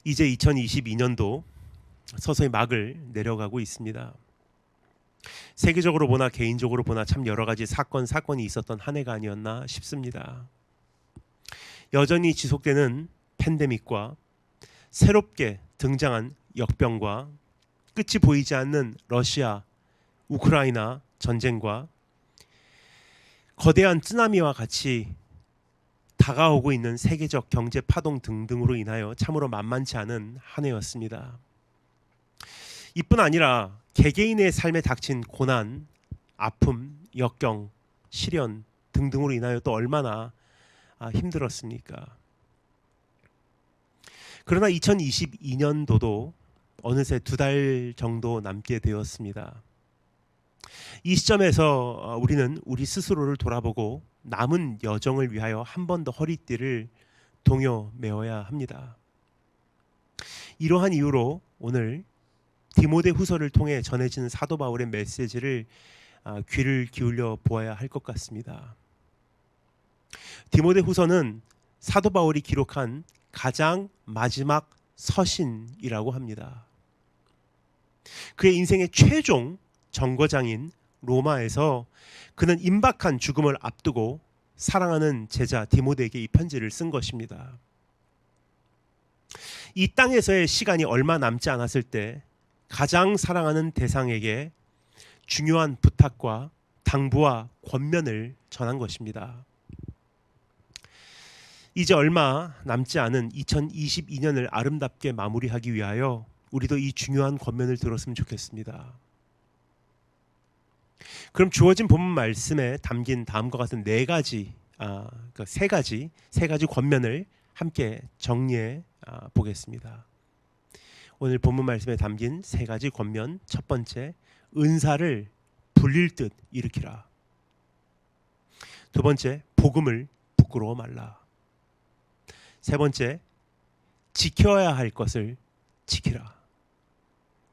이제 2022년도 서서히 막을 내려가고 있습니다. 세계적으로 보나 개인적으로 보나 참 여러 가지 사건이 있었던 한 해가 아니었나 싶습니다. 여전히 지속되는 팬데믹과 새롭게 등장한 역병과 끝이 보이지 않는 러시아, 우크라이나 전쟁과 거대한 쓰나미와 같이 다가오고 있는 세계적 경제 파동 등등으로 인하여 참으로 만만치 않은 한 해였습니다. 이뿐 아니라 개개인의 삶에 닥친 고난, 아픔, 역경, 시련 등등으로 인하여 또 얼마나 힘들었습니까? 그러나 2022년도도 어느새 2달 정도 남게 되었습니다. 이 시점에서 우리는 우리 스스로를 돌아보고 남은 여정을 위하여 한 번 더 허리띠를 동여 메어야 합니다. 이러한 이유로 오늘 디모데 후서를 통해 전해지는 사도 바울의 메시지를 귀를 기울여 보아야 할 것 같습니다. 디모데 후서는 사도 바울이 기록한 가장 마지막 서신이라고 합니다. 그의 인생의 최종 정거장인 로마에서 그는 임박한 죽음을 앞두고 사랑하는 제자 디모데에게 이 편지를 쓴 것입니다. 이 땅에서의 시간이 얼마 남지 않았을 때 가장 사랑하는 대상에게 중요한 부탁과 당부와 권면을 전한 것입니다. 이제 얼마 남지 않은 2022년을 아름답게 마무리하기 위하여 우리도 이 중요한 권면을 들었으면 좋겠습니다. 그럼 주어진 본문 말씀에 담긴 다음과 같은 세 가지 권면을 함께 정리해 보겠습니다. 오늘 본문 말씀에 담긴 3가지 권면. 첫 번째, 은사를 불릴 듯 일으키라. 두 번째, 복음을 부끄러워 말라. 세 번째, 지켜야 할 것을 지키라.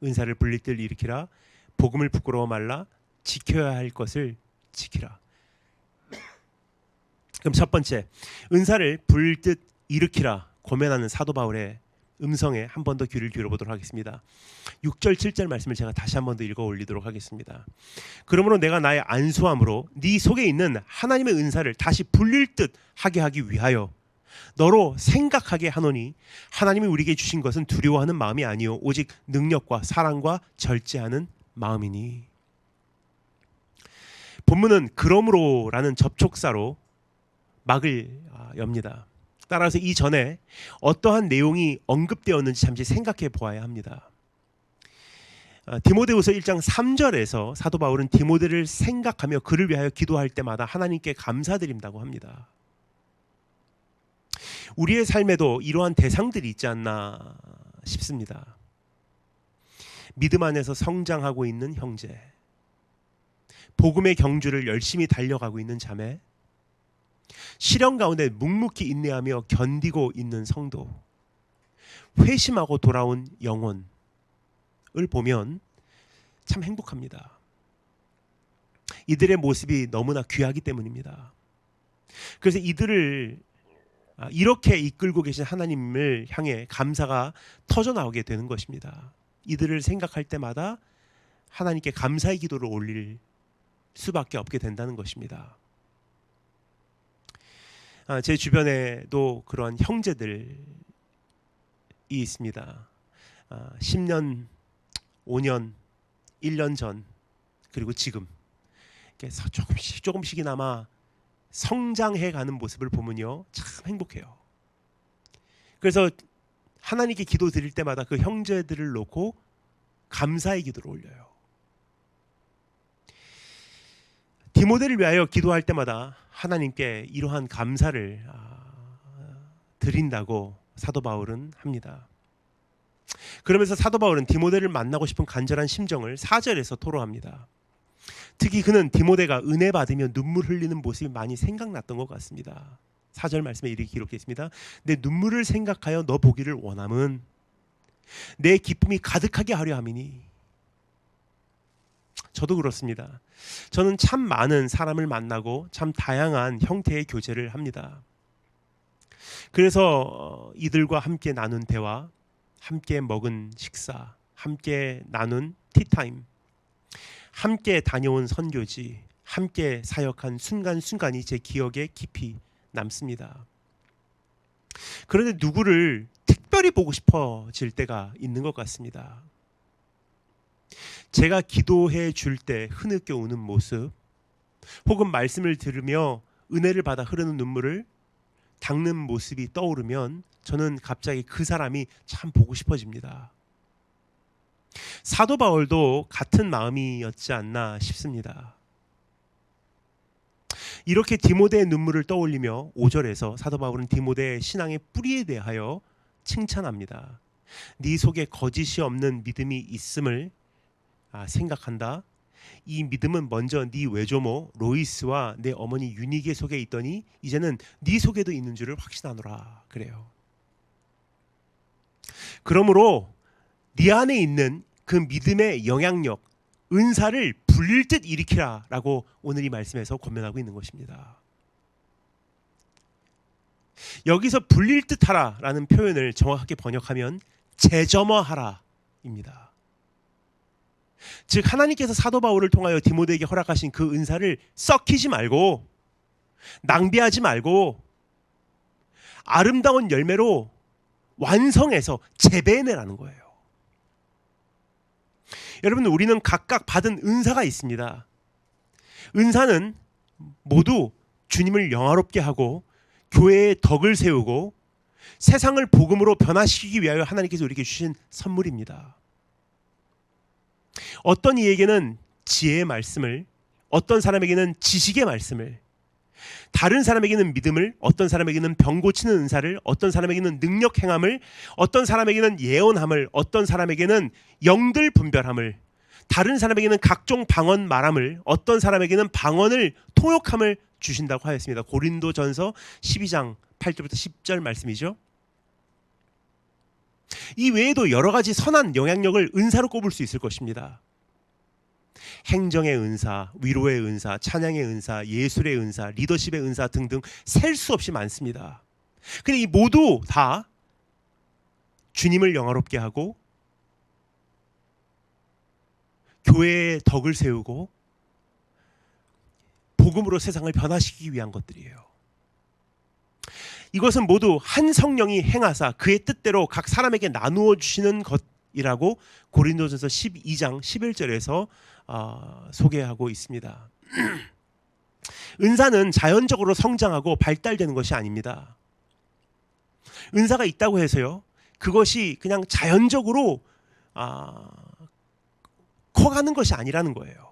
은사를 불릴 듯 일으키라, 복음을 부끄러워 말라, 지켜야 할 것을 지키라. 그럼 첫 번째, 은사를 불릴 듯 일으키라 권면하는 사도 바울의 음성에 한 번 더 귀를 기울여보도록 하겠습니다. 6절 7절 말씀을 제가 다시 한 번 더 읽어 올리도록 하겠습니다. 그러므로 내가 나의 안수함으로 네 속에 있는 하나님의 은사를 다시 불릴 듯 하게 하기 위하여 너로 생각하게 하노니 하나님이 우리에게 주신 것은 두려워하는 마음이 아니요 오직 능력과 사랑과 절제하는 마음이니. 본문은 그러므로라는 접촉사로 막을 엽니다. 따라서 이전에 어떠한 내용이 언급되었는지 잠시 생각해 보아야 합니다. 디모데후서 1장 3절에서 사도 바울은 디모데를 생각하며 그를 위하여 기도할 때마다 하나님께 감사드린다고 합니다. 우리의 삶에도 이러한 대상들이 있지 않나 싶습니다. 믿음 안에서 성장하고 있는 형제, 복음의 경주를 열심히 달려가고 있는 자매, 시련 가운데 묵묵히 인내하며 견디고 있는 성도, 회심하고 돌아온 영혼을 보면 참 행복합니다. 이들의 모습이 너무나 귀하기 때문입니다. 그래서 이들을 이렇게 이끌고 계신 하나님을 향해 감사가 터져나오게 되는 것입니다. 이들을 생각할 때마다 하나님께 감사의 기도를 올릴 수밖에 없게 된다는 것입니다. 제 주변에도 그러한 형제들이 있습니다. 10년, 5년, 1년 전 그리고 지금 조금씩이나마 성장해가는 모습을 보면요 참 행복해요. 그래서 하나님께 기도 드릴 때마다 그 형제들을 놓고 감사의 기도를 올려요. 디모데를 위하여 기도할 때마다 하나님께 이러한 감사를 드린다고 사도 바울은 합니다. 그러면서 사도 바울은 디모데를 만나고 싶은 간절한 심정을 4절에서 토로합니다. 특히 그는 디모데가 은혜 받으며 눈물 흘리는 모습이 많이 생각났던 것 같습니다. 4절 말씀에 이렇게 기록되어 있습니다. 내 눈물을 생각하여 너 보기를 원함은 내 기쁨이 가득하게 하려 함이니. 저도 그렇습니다. 저는 참 많은 사람을 만나고 참 다양한 형태의 교제를 합니다. 그래서 이들과 함께 나눈 대화, 함께 먹은 식사, 함께 나눈 티타임, 함께 다녀온 선교지, 함께 사역한 순간순간이 제 기억에 깊이 남습니다. 그런데 누구를 특별히 보고 싶어질 때가 있는 것 같습니다. 제가 기도해 줄 때 흐느껴 우는 모습, 혹은 말씀을 들으며 은혜를 받아 흐르는 눈물을 닦는 모습이 떠오르면 저는 갑자기 그 사람이 참 보고 싶어집니다. 사도 바울도 같은 마음이었지 않나 싶습니다. 이렇게 디모데의 눈물을 떠올리며 5절에서 사도 바울은 디모데의 신앙의 뿌리에 대하여 칭찬합니다. 네 속에 거짓이 없는 믿음이 있음을 생각한다. 이 믿음은 먼저 네 외조모 로이스와 내 어머니 유니게 속에 있더니 이제는 네 속에도 있는 줄을 확신하노라. 그래요. 그러므로 네 안에 있는 그 믿음의 영향력, 은사를 불릴 듯 일으키라 라고 오늘 이 말씀에서 권면하고 있는 것입니다. 여기서 불릴 듯 하라 라는 표현을 정확하게 번역하면 재점화하라 입니다. 즉 하나님께서 사도 바울을 통하여 디모데에게 허락하신 그 은사를 썩히지 말고 낭비하지 말고 아름다운 열매로 완성해서 재배해내라는 거예요. 여러분, 우리는 각각 받은 은사가 있습니다. 은사는 모두 주님을 영화롭게 하고 교회의 덕을 세우고 세상을 복음으로 변화시키기 위하여 하나님께서 우리에게 주신 선물입니다. 어떤 이에게는 지혜의 말씀을, 어떤 사람에게는 지식의 말씀을, 다른 사람에게는 믿음을, 어떤 사람에게는 병 고치는 은사를, 어떤 사람에게는 능력 행함을, 어떤 사람에게는 예언함을, 어떤 사람에게는 영들 분별함을, 다른 사람에게는 각종 방언 말함을, 어떤 사람에게는 방언을 통역함을 주신다고 하였습니다. 고린도전서 12장 8절부터 10절 말씀이죠. 이 외에도 여러 가지 선한 영향력을 은사로 꼽을 수 있을 것입니다. 행정의 은사, 위로의 은사, 찬양의 은사, 예술의 은사, 리더십의 은사 등등 셀 수 없이 많습니다. 근데 이 모두 다 주님을 영화롭게 하고 교회의 덕을 세우고 복음으로 세상을 변화시키기 위한 것들이에요. 이것은 모두 한 성령이 행하사 그의 뜻대로 각 사람에게 나누어 주시는 것이라고 고린도전서 12장 11절에서 소개하고 있습니다. 은사는 자연적으로 성장하고 발달되는 것이 아닙니다. 은사가 있다고 해서요, 그것이 그냥 자연적으로 커가는 것이 아니라는 거예요.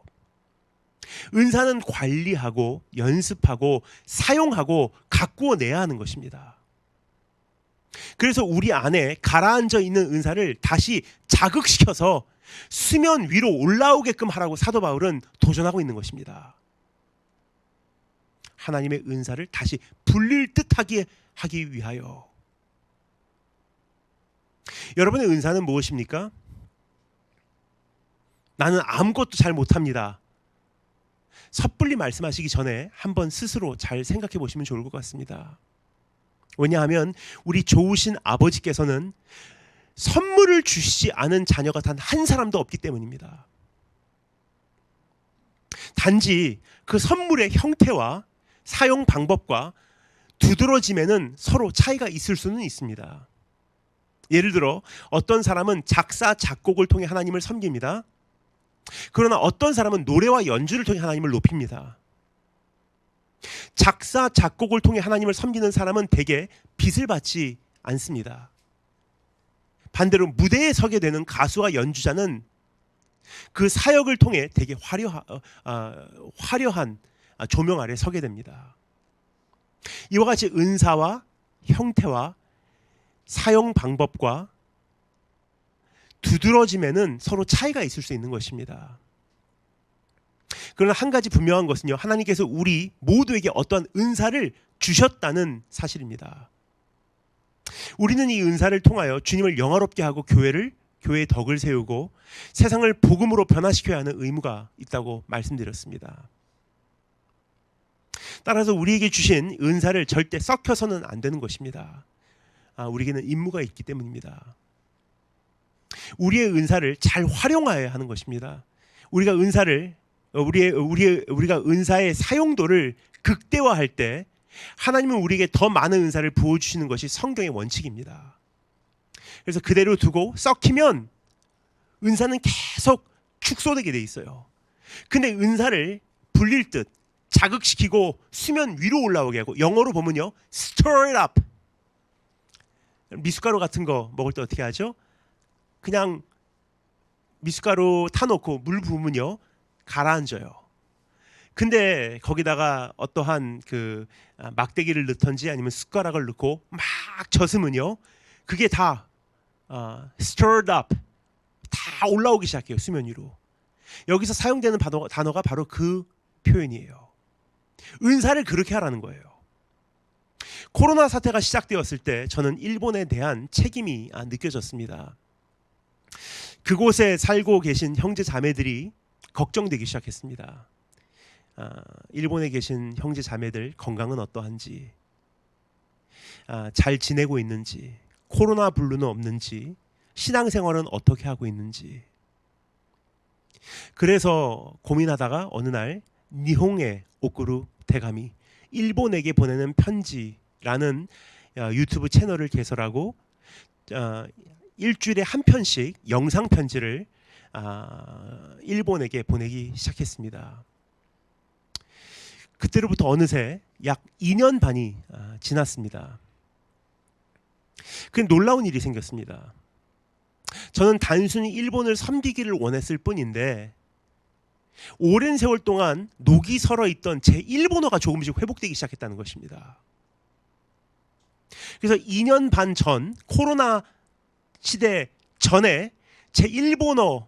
은사는 관리하고 연습하고 사용하고 가꾸어 내야 하는 것입니다. 그래서 우리 안에 가라앉아 있는 은사를 다시 자극시켜서 수면 위로 올라오게끔 하라고 사도 바울은 도전하고 있는 것입니다. 하나님의 은사를 다시 불릴 듯하게 하기 위하여. 여러분의 은사는 무엇입니까? 나는 아무것도 잘 못합니다. 섣불리 말씀하시기 전에 한번 스스로 잘 생각해 보시면 좋을 것 같습니다. 왜냐하면 우리 좋으신 아버지께서는 선물을 주시지 않은 자녀가 단 한 사람도 없기 때문입니다. 단지 그 선물의 형태와 사용 방법과 두드러짐에는 서로 차이가 있을 수는 있습니다. 예를 들어 어떤 사람은 작사, 작곡을 통해 하나님을 섬깁니다. 그러나 어떤 사람은 노래와 연주를 통해 하나님을 높입니다. 작사, 작곡을 통해 하나님을 섬기는 사람은 대개 빚을 받지 않습니다. 반대로 무대에 서게 되는 가수와 연주자는 그 사역을 통해 되게 화려한 조명 아래 서게 됩니다. 이와 같이 은사와 형태와 사용 방법과 두드러짐에는 서로 차이가 있을 수 있는 것입니다. 그러나 한 가지 분명한 것은요, 하나님께서 우리 모두에게 어떠한 은사를 주셨다는 사실입니다. 우리는 이 은사를 통하여 주님을 영화롭게 하고 교회의 덕을 세우고 세상을 복음으로 변화시켜야 하는 의무가 있다고 말씀드렸습니다. 따라서 우리에게 주신 은사를 절대 썩혀서는 안 되는 것입니다. 우리에게는 임무가 있기 때문입니다. 우리의 은사를 잘 활용해야 하는 것입니다. 우리가 은사를 우리가 은사의 사용도를 극대화할 때 하나님은 우리에게 더 많은 은사를 부어주시는 것이 성경의 원칙입니다. 그래서 그대로 두고 썩히면 은사는 계속 축소되게 돼 있어요. 근데 은사를 불릴 듯 자극시키고 수면 위로 올라오게 하고, 영어로 보면요, stir it up. 미숫가루 같은 거 먹을 때 어떻게 하죠? 그냥 미숫가루 타놓고 물 부으면요 가라앉아요. 근데 거기다가 어떠한 그 막대기를 넣던지 아니면 숟가락을 넣고 막 젖으면요 그게 다 stirred up, 다 올라오기 시작해요, 수면 위로. 여기서 사용되는 단어가 바로 그 표현이에요. 은사를 그렇게 하라는 거예요. 코로나 사태가 시작되었을 때 저는 일본에 대한 책임이 느껴졌습니다. 그곳에 살고 계신 형제 자매들이 걱정되기 시작했습니다. 일본에 계신 형제 자매들 건강은 어떠한지, 잘 지내고 있는지, 코로나 블루는 없는지, 신앙생활은 어떻게 하고 있는지. 그래서 고민하다가 어느 날 니홍에 오쿠루 대가미, 일본에게 보내는 편지라는 유튜브 채널을 개설하고 일주일에 한 편씩 영상 편지를 일본에게 보내기 시작했습니다. 그때로부터 어느새 약 2년 반이 지났습니다. 그 놀라운 일이 생겼습니다. 저는 단순히 일본을 섬기기를 원했을 뿐인데 오랜 세월 동안 녹이 설어 있던 제 일본어가 조금씩 회복되기 시작했다는 것입니다. 그래서 2년 반 전, 코로나 시대 전에 제 일본어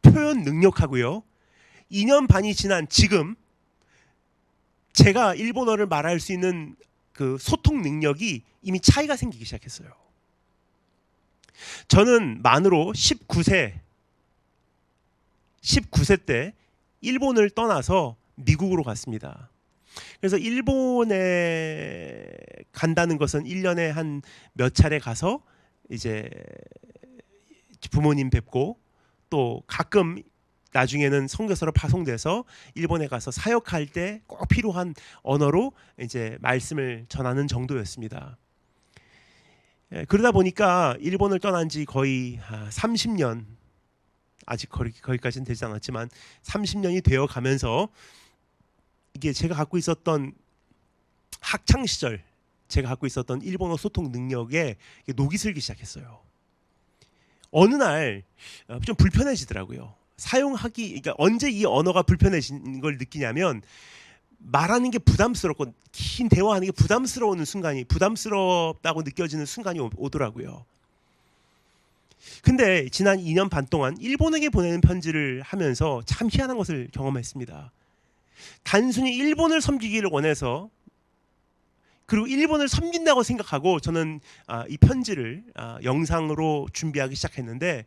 표현 능력하고요, 2년 반이 지난 지금 제가 일본어를 말할 수 있는 그 소통 능력이 이미 차이가 생기기 시작했어요. 저는 만으로 19세 때 일본을 떠나서 미국으로 갔습니다. 그래서 일본에 간다는 것은 1년에 한 몇 차례 가서 이제 부모님 뵙고, 또 가끔 나중에는 선교사로 파송돼서 일본에 가서 사역할 때 꼭 필요한 언어로 이제 말씀을 전하는 정도였습니다. 그러다 보니까 일본을 떠난 지 거의 30년, 아직 거기까지는 되지 않았지만 30년이 되어 가면서 이게 제가 갖고 있었던 학창 시절, 제가 갖고 있었던 일본어 소통 능력에 녹이 슬기 시작했어요. 어느 날 좀 불편해지더라고요. 그러니까 언제 이 언어가 불편해진 걸 느끼냐면, 말하는 게 부담스럽고 긴 대화하는 게 부담스럽다고 느껴지는 순간이 오더라고요. 근데 지난 2년 반 동안 일본에게 보내는 편지를 하면서 참 희한한 것을 경험했습니다. 단순히 일본을 섬기기를 원해서, 그리고 일본을 섬긴다고 생각하고 저는 이 편지를 영상으로 준비하기 시작했는데,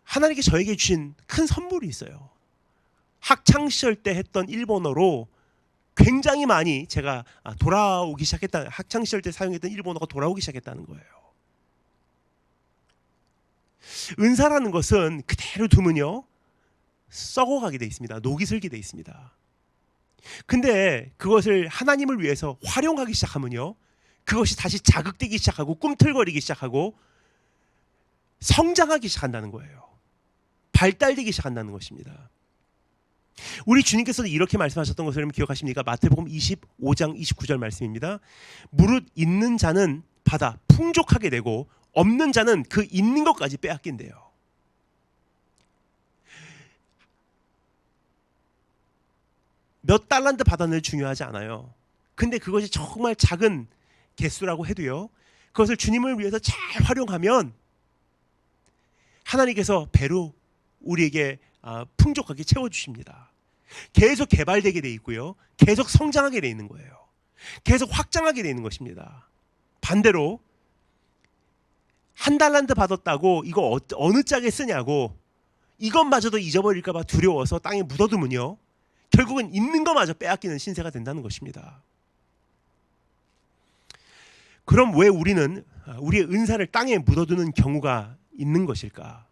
하나님께 저에게 주신 큰 선물이 있어요. 학창시절 때 했던 일본어로 굉장히 많이 제가 학창시절 때 사용했던 일본어가 돌아오기 시작했다는 거예요. 은사라는 것은 그대로 두면요 썩어가게 돼 있습니다. 녹이 슬게 돼 있습니다. 근데 그것을 하나님을 위해서 활용하기 시작하면요, 그것이 다시 자극되기 시작하고 꿈틀거리기 시작하고 성장하기 시작한다는 거예요. 발달되기 시작한다는 것입니다. 우리 주님께서도 이렇게 말씀하셨던 것을 기억하십니까? 마태복음 25장 29절 말씀입니다. 무릇 있는 자는 받아 풍족하게 되고 없는 자는 그 있는 것까지 빼앗긴대요. 몇 달란트 받았는 중요하지 않아요. 근데 그것이 정말 작은 개수라고 해도요, 그것을 주님을 위해서 잘 활용하면 하나님께서 배로 우리에게 풍족하게 채워주십니다. 계속 개발되게 돼 있고요, 계속 성장하게 돼 있는 거예요. 계속 확장하게 돼 있는 것입니다. 반대로 한 달란트 받았다고 이거 어느 짝에 쓰냐고 이것마저도 잊어버릴까 봐 두려워서 땅에 묻어두면요, 결국은 있는 것마저 빼앗기는 신세가 된다는 것입니다. 그럼 왜 우리는 우리의 은사를 땅에 묻어두는 경우가 있는 것일까?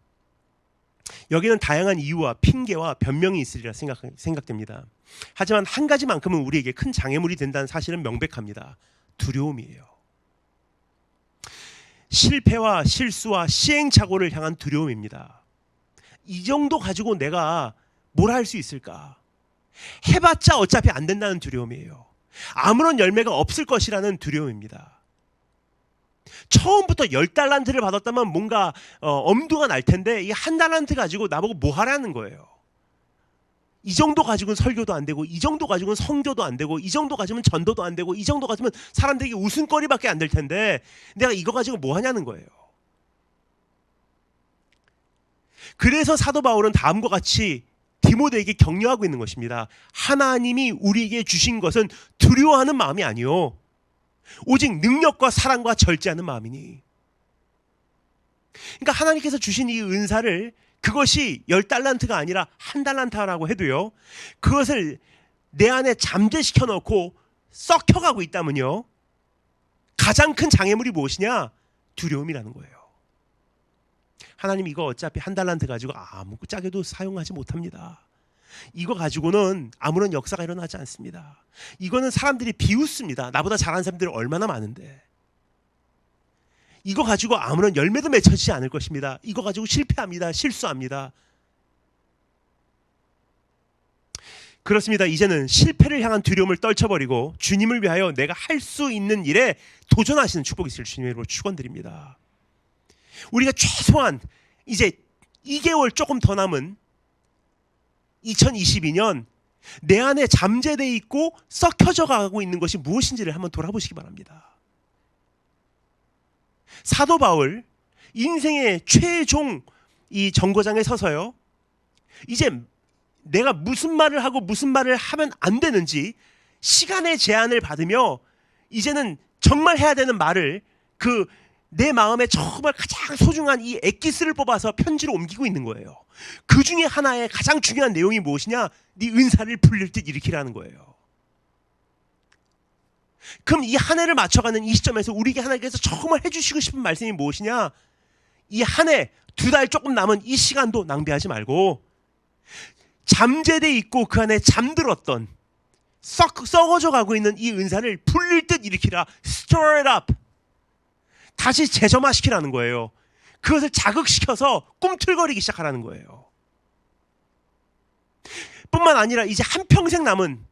여기는 다양한 이유와 핑계와 변명이 있으리라 생각됩니다. 하지만 한 가지만큼은 우리에게 큰 장애물이 된다는 사실은 명백합니다. 두려움이에요. 실패와 실수와 시행착오를 향한 두려움입니다. 이 정도 가지고 내가 뭘 할 수 있을까? 해봤자 어차피 안 된다는 두려움이에요. 아무런 열매가 없을 것이라는 두려움입니다. 처음부터 10달란트를 받았다면 뭔가 엄두가 날 텐데 이 한 달란트 가지고 나보고 뭐 하라는 거예요. 이 정도 가지고는 설교도 안 되고, 이 정도 가지고는 성교도 안 되고, 이 정도 가지면 전도도 안 되고, 이 정도 가지면 사람들에게 웃음거리밖에 안 될 텐데 내가 이거 가지고 뭐 하냐는 거예요. 그래서 사도 바울은 다음과 같이 디모데에게 격려하고 있는 것입니다. 하나님이 우리에게 주신 것은 두려워하는 마음이 아니요, 오직 능력과 사랑과 절제하는 마음이니. 그러니까 하나님께서 주신 이 은사를, 그것이 10달란트가 아니라 1달란트라고 해도요, 그것을 내 안에 잠재시켜 놓고 썩혀가고 있다면요, 가장 큰 장애물이 무엇이냐? 두려움이라는 거예요. 하나님 이거 어차피 1달란트 가지고 아무짝에도 사용하지 못합니다. 이거 가지고는 아무런 역사가 일어나지 않습니다. 이거는 사람들이 비웃습니다. 나보다 잘하는 사람들이 얼마나 많은데. 이거 가지고 아무런 열매도 맺혀지지 않을 것입니다. 이거 가지고 실패합니다. 실수합니다. 그렇습니다. 이제는 실패를 향한 두려움을 떨쳐버리고 주님을 위하여 내가 할 수 있는 일에 도전하시는 축복이 있을 주님의 이름으로 축원드립니다. 우리가 최소한 이제 2개월 조금 더 남은 2022년 내 안에 잠재되어 있고 썩혀져 가고 있는 것이 무엇인지를 한번 돌아보시기 바랍니다. 사도 바울, 인생의 최종 이 정거장에 서서요, 이제 내가 무슨 말을 하고 무슨 말을 하면 안 되는지 시간의 제한을 받으며 이제는 정말 해야 되는 말을 내 마음에 정말 가장 소중한 이 엑기스를 뽑아서 편지로 옮기고 있는 거예요. 그 중에 하나의 가장 중요한 내용이 무엇이냐? 네 은사를 불릴 듯 일으키라는 거예요. 그럼 이 한 해를 맞춰가는 이 시점에서 우리에게 하나님께서 정말 해주시고 싶은 말씀이 무엇이냐? 이 한 해, 2달 조금 남은 이 시간도 낭비하지 말고 잠재돼 있고 그 안에 잠들었던 썩어져 가고 있는 이 은사를 불릴 듯 일으키라. Stir it up. 다시 재점화시키라는 거예요. 그것을 자극시켜서 꿈틀거리기 시작하라는 거예요. 뿐만 아니라 이제 한평생 남은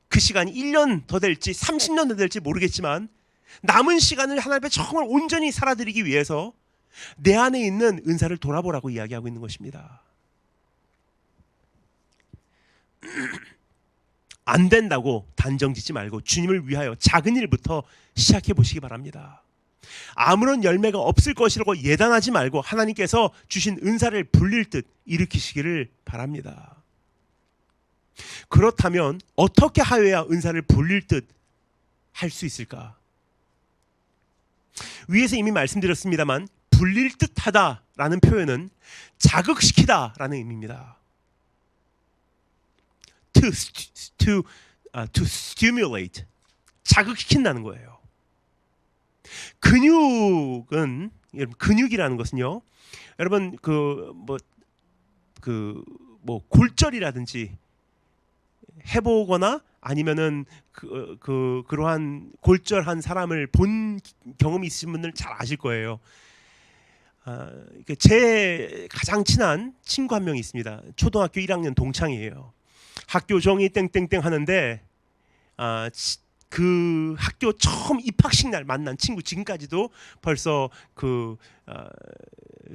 그 시간이 1년 더 될지 30년 더 될지 모르겠지만 남은 시간을 하나님 앞에 정말 온전히 살아드리기 위해서 내 안에 있는 은사를 돌아보라고 이야기하고 있는 것입니다. 안 된다고 단정 짓지 말고 주님을 위하여 작은 일부터 시작해 보시기 바랍니다. 아무런 열매가 없을 것이라고 예단하지 말고 하나님께서 주신 은사를 불릴 듯 일으키시기를 바랍니다. 그렇다면 어떻게 하여야 은사를 불릴 듯 할 수 있을까? 위에서 이미 말씀드렸습니다만 불릴 듯 하다라는 표현은 자극시키다라는 의미입니다. to stimulate, 자극시킨다는 거예요. 근육이라는 것은요, 여러분 골절이라든지 해보거나 아니면은 그러한 골절한 사람을 본 경험이 있으신 분들 잘 아실 거예요. 제 가장 친한 친구 한 명이 있습니다. 초등학교 1학년 동창이에요. 학교 종이 땡땡땡 하는데 그 학교 처음 입학식 날 만난 친구, 지금까지도 벌써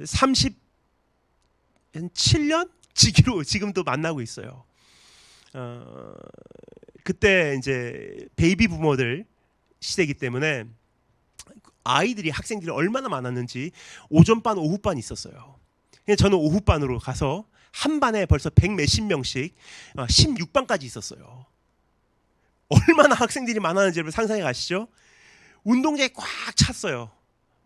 37년 지기로 지금도 만나고 있어요. 그때 이제 베이비 부모들 시대이기 때문에 아이들이, 학생들이 얼마나 많았는지 오전반 오후반 있었어요. 저는 오후반으로 가서 한 반에 벌써 100 몇십 명씩 16반까지 있었어요. 얼마나 학생들이 많았는지 여러분 상상해 가시죠? 운동장에 꽉 찼어요.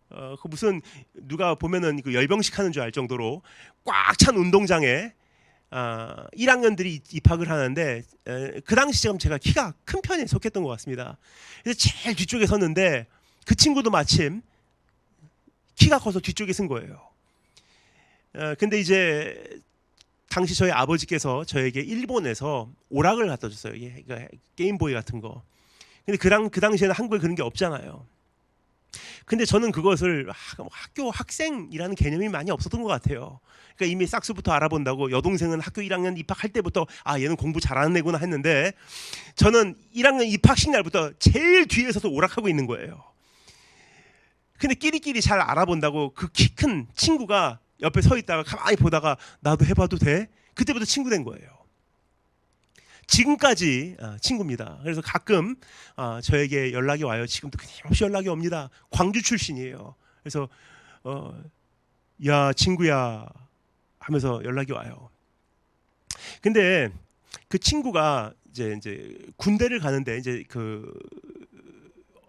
그 무슨 누가 보면은 그 열병식 하는 줄 알 정도로 꽉 찬 운동장에 1학년들이 입학을 하는데, 그 당시 제가 키가 큰 편에 속했던 것 같습니다. 그래서 제일 뒤쪽에 섰는데 그 친구도 마침 키가 커서 뒤쪽에 쓴 거예요. 근데 이제 당시 저희 아버지께서 저에게 일본에서 오락을 갖다 줬어요. 그러니까 게임보이 같은 거. 근데 그 당시에는 한국에 그런 게 없잖아요. 근데 저는 그것을 학교 학생이라는 개념이 많이 없었던 것 같아요. 그러니까 이미 싹스부터 알아본다고 여동생은 학교 1학년 입학할 때부터 얘는 공부 잘하는 애구나 했는데 저는 1학년 입학식 날부터 제일 뒤에서도 오락하고 있는 거예요. 근데 끼리끼리 잘 알아본다고 그 키 큰 친구가 옆에 서 있다가 가만히 보다가 나도 해봐도 돼? 그때부터 친구 된 거예요. 지금까지 친구입니다. 그래서 가끔 저에게 연락이 와요. 지금도 끊임없이 연락이 옵니다. 광주 출신이에요. 그래서 야 친구야 하면서 연락이 와요. 근데 그 친구가 이제 군대를 가는데 이제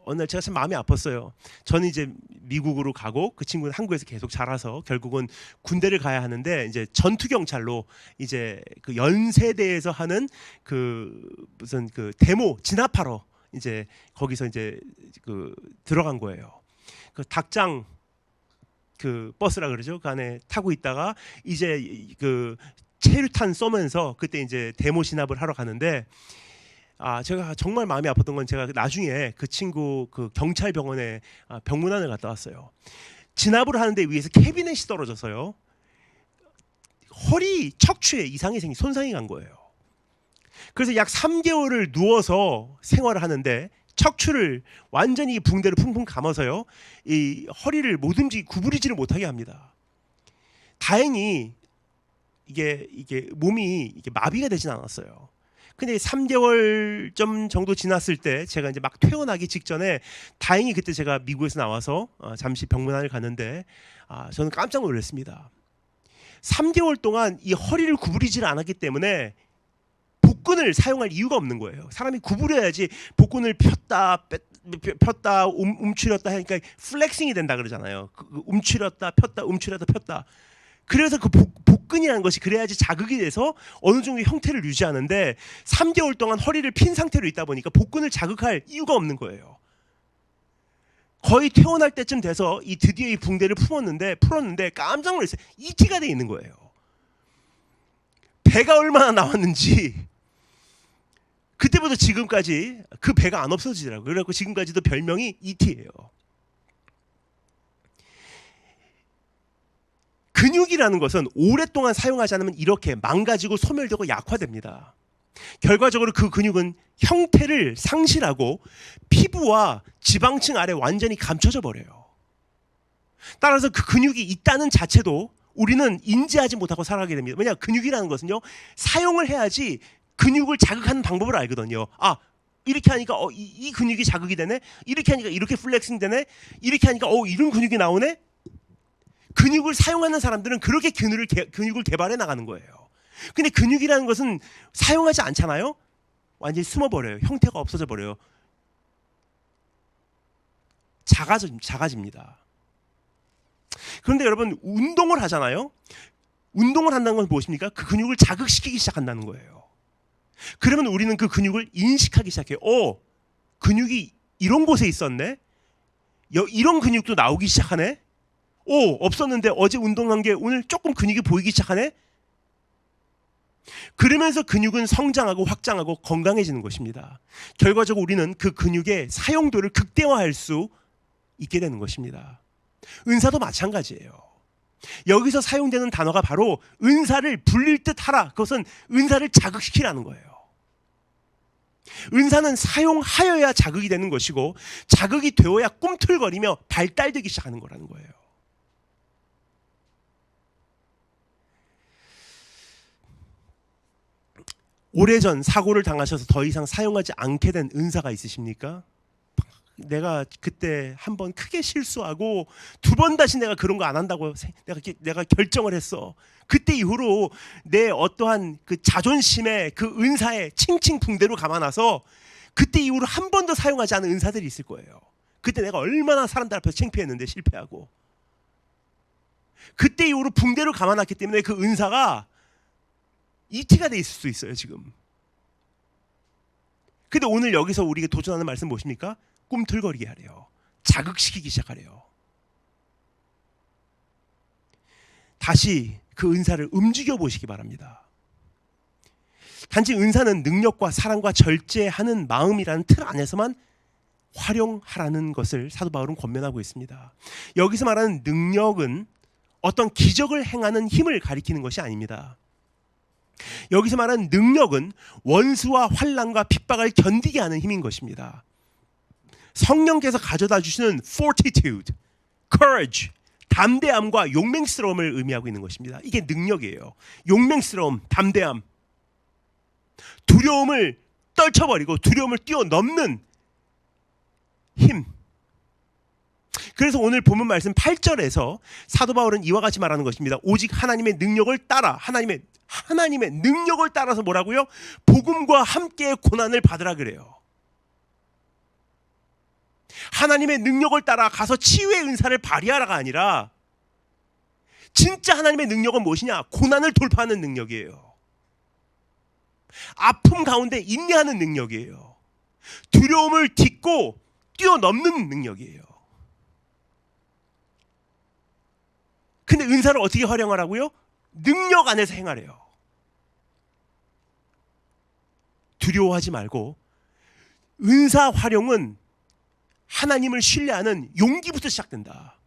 어느 날 제가 참 마음이 아팠어요. 저는 이제 미국으로 가고 그 친구는 한국에서 계속 자라서 결국은 군대를 가야 하는데 이제 전투 경찰로 이제 그 연세대에서 하는 무슨 데모 진압하러 이제 거기서 이제 들어간 거예요. 그 닭장 버스라 그러죠. 그 안에 타고 있다가 이제 체류탄 쏘면서 그때 이제 데모 진압을 하러 가는데 제가 정말 마음이 아팠던 건 제가 나중에 그 친구 경찰병원에 병문안을 갔다 왔어요. 진압을 하는데 위에서 캐비넷이 떨어져서요. 허리 척추에 이상이 생긴 손상이 간 거예요. 그래서 약 3개월을 누워서 생활을 하는데 척추를 완전히 붕대로 풍풍 감아서요. 이 허리를 못 구부리지를 못하게 합니다. 다행히 이게 몸이 마비가 되진 않았어요. 근데 3개월 정도 지났을 때 제가 이제 막 퇴원하기 직전에 다행히 그때 제가 미국에서 나와서 잠시 병문안을 갔는데 저는 깜짝 놀랐습니다. 3개월 동안 이 허리를 구부리질 않았기 때문에 복근을 사용할 이유가 없는 거예요. 사람이 구부려야지 복근을 폈다 움츠렸다 하니까 플렉싱이 된다 그러잖아요. 움츠렸다 폈다 움츠렸다 폈다. 그래서 그 복근이라는 것이 그래야지 자극이 돼서 어느 정도 형태를 유지하는데 3개월 동안 허리를 핀 상태로 있다 보니까 복근을 자극할 이유가 없는 거예요. 거의 퇴원할 때쯤 돼서 드디어 이 붕대를 풀었는데 깜짝 놀랐어요. ET가 돼 있는 거예요. 배가 얼마나 나왔는지 그때부터 지금까지 그 배가 안 없어지더라고요. 그래서 지금까지도 별명이 ET예요. 근육이라는 것은 오랫동안 사용하지 않으면 이렇게 망가지고 소멸되고 약화됩니다. 결과적으로 그 근육은 형태를 상실하고 피부와 지방층 아래 완전히 감춰져 버려요. 따라서 그 근육이 있다는 자체도 우리는 인지하지 못하고 살아가게 됩니다. 왜냐? 근육이라는 것은요, 사용을 해야지 근육을 자극하는 방법을 알거든요. 이렇게 하니까 이 근육이 자극이 되네. 이렇게 하니까 이렇게 플렉싱 되네. 이렇게 하니까 이런 근육이 나오네. 근육을 사용하는 사람들은 그렇게 근육을 개발해 나가는 거예요. 근데 근육이라는 것은 사용하지 않잖아요. 완전히 숨어버려요. 형태가 없어져 버려요. 작아집니다. 그런데 여러분 운동을 하잖아요. 운동을 한다는 건 무엇입니까? 그 근육을 자극시키기 시작한다는 거예요. 그러면 우리는 그 근육을 인식하기 시작해요. 근육이 이런 곳에 있었네. 이런 근육도 나오기 시작하네. 없었는데 어제 운동한 게 오늘 조금 근육이 보이기 시작하네. 그러면서 근육은 성장하고 확장하고 건강해지는 것입니다. 결과적으로 우리는 그 근육의 사용도를 극대화할 수 있게 되는 것입니다. 은사도 마찬가지예요. 여기서 사용되는 단어가 바로 은사를 불릴 듯 하라. 그것은 은사를 자극시키라는 거예요. 은사는 사용하여야 자극이 되는 것이고 자극이 되어야 꿈틀거리며 발달되기 시작하는 거라는 거예요. 오래전 사고를 당하셔서 더 이상 사용하지 않게 된 은사가 있으십니까? 내가 그때 한 번 크게 실수하고 2번 다시 내가 그런 거 안 한다고 내가 결정을 했어. 그때 이후로 내 어떠한 그 자존심에 그 은사에 칭칭붕대로 감아놔서 그때 이후로 한 번도 사용하지 않은 은사들이 있을 거예요. 그때 내가 얼마나 사람들 앞에서 창피했는데 실패하고. 그때 이후로 붕대로 감아놨기 때문에 그 은사가 ET가 돼 있을 수 있어요 지금. 근데 오늘 여기서 우리가 도전하는 말씀 무엇입니까? 꿈틀거리게 하래요. 자극시키기 시작하래요. 다시 그 은사를 움직여 보시기 바랍니다. 단지 은사는 능력과 사랑과 절제하는 마음이라는 틀 안에서만 활용하라는 것을 사도 바울은 권면하고 있습니다. 여기서 말하는 능력은 어떤 기적을 행하는 힘을 가리키는 것이 아닙니다. 여기서 말하는 능력은 원수와 환난과 핍박을 견디게 하는 힘인 것입니다. 성령께서 가져다 주시는 fortitude, courage, 담대함과 용맹스러움을 의미하고 있는 것입니다. 이게 능력이에요. 용맹스러움, 담대함, 두려움을 떨쳐버리고 두려움을 뛰어넘는 힘. 그래서 오늘 본문 말씀 8절에서 사도 바울은 이와 같이 말하는 것입니다. 오직 하나님의 능력을 따라, 하나님의 능력을 따라서 뭐라고요? 복음과 함께 고난을 받으라 그래요. 하나님의 능력을 따라 가서 치유의 은사를 발휘하라가 아니라 진짜 하나님의 능력은 무엇이냐? 고난을 돌파하는 능력이에요. 아픔 가운데 인내하는 능력이에요. 두려움을 딛고 뛰어넘는 능력이에요. 근데 은사를 어떻게 활용하라고요? 능력 안에서 행하래요. 두려워하지 말고 은사 활용은 하나님을 신뢰하는 용기부터 시작된다.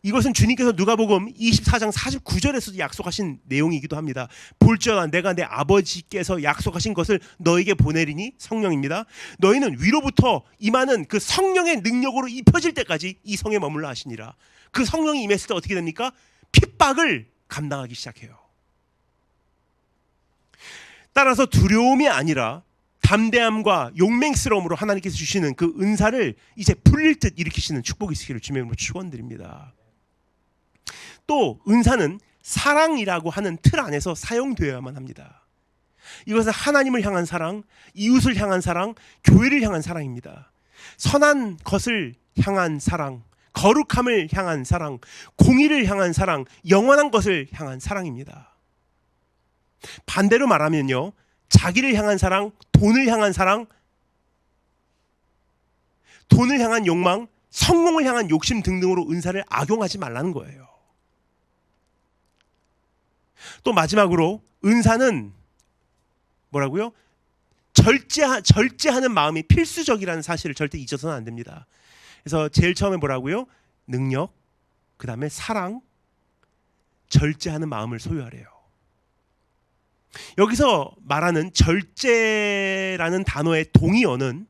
이것은 주님께서 누가복음 24장 49절에서도 약속하신 내용이기도 합니다. 볼지어다 내가 내 아버지께서 약속하신 것을 너에게 보내리니 성령입니다. 너희는 위로부터 임하는 그 성령의 능력으로 입혀질 때까지 이 성에 머물러 하시니라. 그 성령이 임했을 때 어떻게 됩니까? 핍박을 감당하기 시작해요. 따라서 두려움이 아니라 담대함과 용맹스러움으로 하나님께서 주시는 그 은사를 이제 풀릴 듯 일으키시는 축복이 있기를 주님의 이름으로 축원드립니다. 또 은사는 사랑이라고 하는 틀 안에서 사용되어야만 합니다. 이것은 하나님을 향한 사랑, 이웃을 향한 사랑, 교회를 향한 사랑입니다. 선한 것을 향한 사랑, 거룩함을 향한 사랑, 공의를 향한 사랑, 영원한 것을 향한 사랑입니다. 반대로 말하면요, 자기를 향한 사랑, 돈을 향한 사랑, 돈을 향한 욕망, 성공을 향한 욕심 등등으로 은사를 악용하지 말라는 거예요. 또 마지막으로 은사는 뭐라고요? 절제하는 마음이 필수적이라는 사실을 절대 잊어서는 안 됩니다. 그래서 제일 처음에 뭐라고요? 능력, 그 다음에 사랑, 절제하는 마음을 소유하래요. 여기서 말하는 절제라는 단어의 동의어는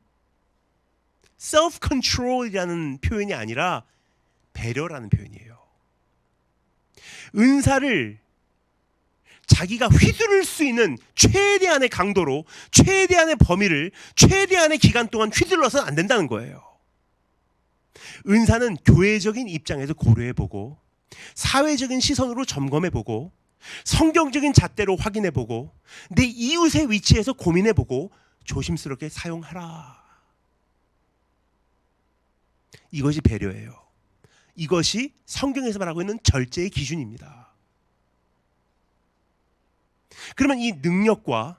self-control이라는 표현이 아니라 배려라는 표현이에요. 은사를 자기가 휘두를 수 있는 최대한의 강도로, 최대한의 범위를, 최대한의 기간 동안 휘둘러서는 안 된다는 거예요. 은사는 교회적인 입장에서 고려해보고, 사회적인 시선으로 점검해보고, 성경적인 잣대로 확인해보고, 내 이웃의 위치에서 고민해보고 조심스럽게 사용하라. 이것이 배려예요. 이것이 성경에서 말하고 있는 절제의 기준입니다. 그러면 이 능력과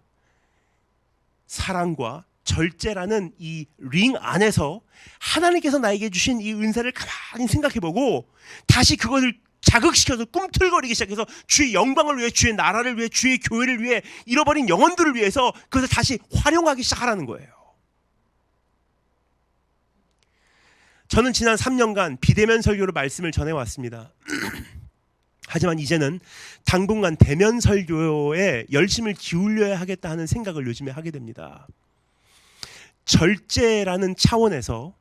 사랑과 절제라는 이 링 안에서 하나님께서 나에게 주신 이 은사를 가만히 생각해보고 다시 그것을 자극시켜서 꿈틀거리기 시작해서 주의 영광을 위해, 주의 나라를 위해, 주의 교회를 위해, 잃어버린 영혼들을 위해서 그것을 다시 활용하기 시작하라는 거예요. 저는 지난 3년간 비대면 설교로 말씀을 전해왔습니다. 하지만 이제는 당분간 대면 설교에 열심을 기울여야 하겠다 하는 생각을 요즘에 하게 됩니다. 절제라는 차원에서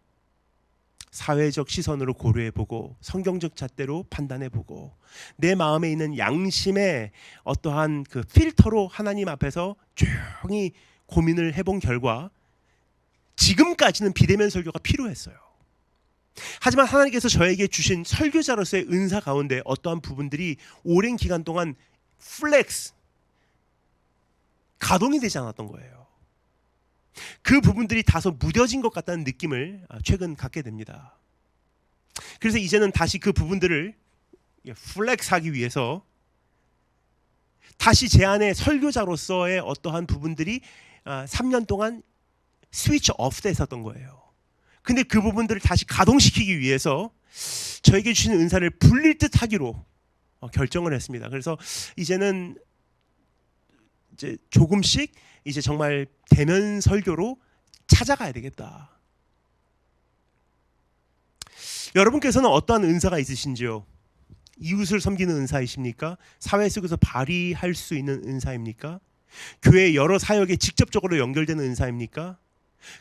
사회적 시선으로 고려해보고 성경적 잣대로 판단해보고 내 마음에 있는 양심의 어떠한 그 필터로 하나님 앞에서 조용히 고민을 해본 결과 지금까지는 비대면 설교가 필요했어요. 하지만 하나님께서 저에게 주신 설교자로서의 은사 가운데 어떠한 부분들이 오랜 기간 동안 가동이 되지 않았던 거예요. 그 부분들이 다소 무뎌진 것 같다는 느낌을 최근 갖게 됩니다. 그래서 이제는 다시 그 부분들을 플렉스하기 위해서 다시 제 안에 설교자로서의 어떠한 부분들이 3년 동안 스위치 오프 돼 있었던 거예요. 근데 그 부분들을 다시 가동시키기 위해서 저에게 주신 은사를 불릴 듯 하기로 결정을 했습니다. 그래서 이제는 이제 조금씩 이제 정말 대면 설교로 찾아가야 되겠다. 여러분께서는 어떠한 은사가 있으신지요? 이웃을 섬기는 은사이십니까? 사회 속에서 발휘할 수 있는 은사입니까? 교회 여러 사역에 직접적으로 연결되는 은사입니까?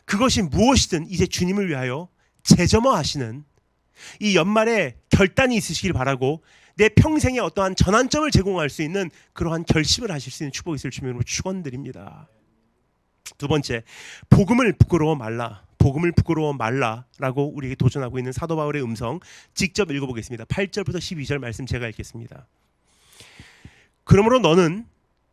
그것이 무엇이든 이제 주님을 위하여 재점화하시는 이 연말에 결단이 있으시길 바라고, 내 평생에 어떠한 전환점을 제공할 수 있는 그러한 결심을 하실 수 있는 축복이 있을 주님으로 축원드립니다. 두 번째, 복음을 부끄러워 말라. 복음을 부끄러워 말라라고 우리에게 도전하고 있는 사도 바울의 음성, 직접 읽어보겠습니다. 8절부터 12절 말씀 제가 읽겠습니다. 그러므로 너는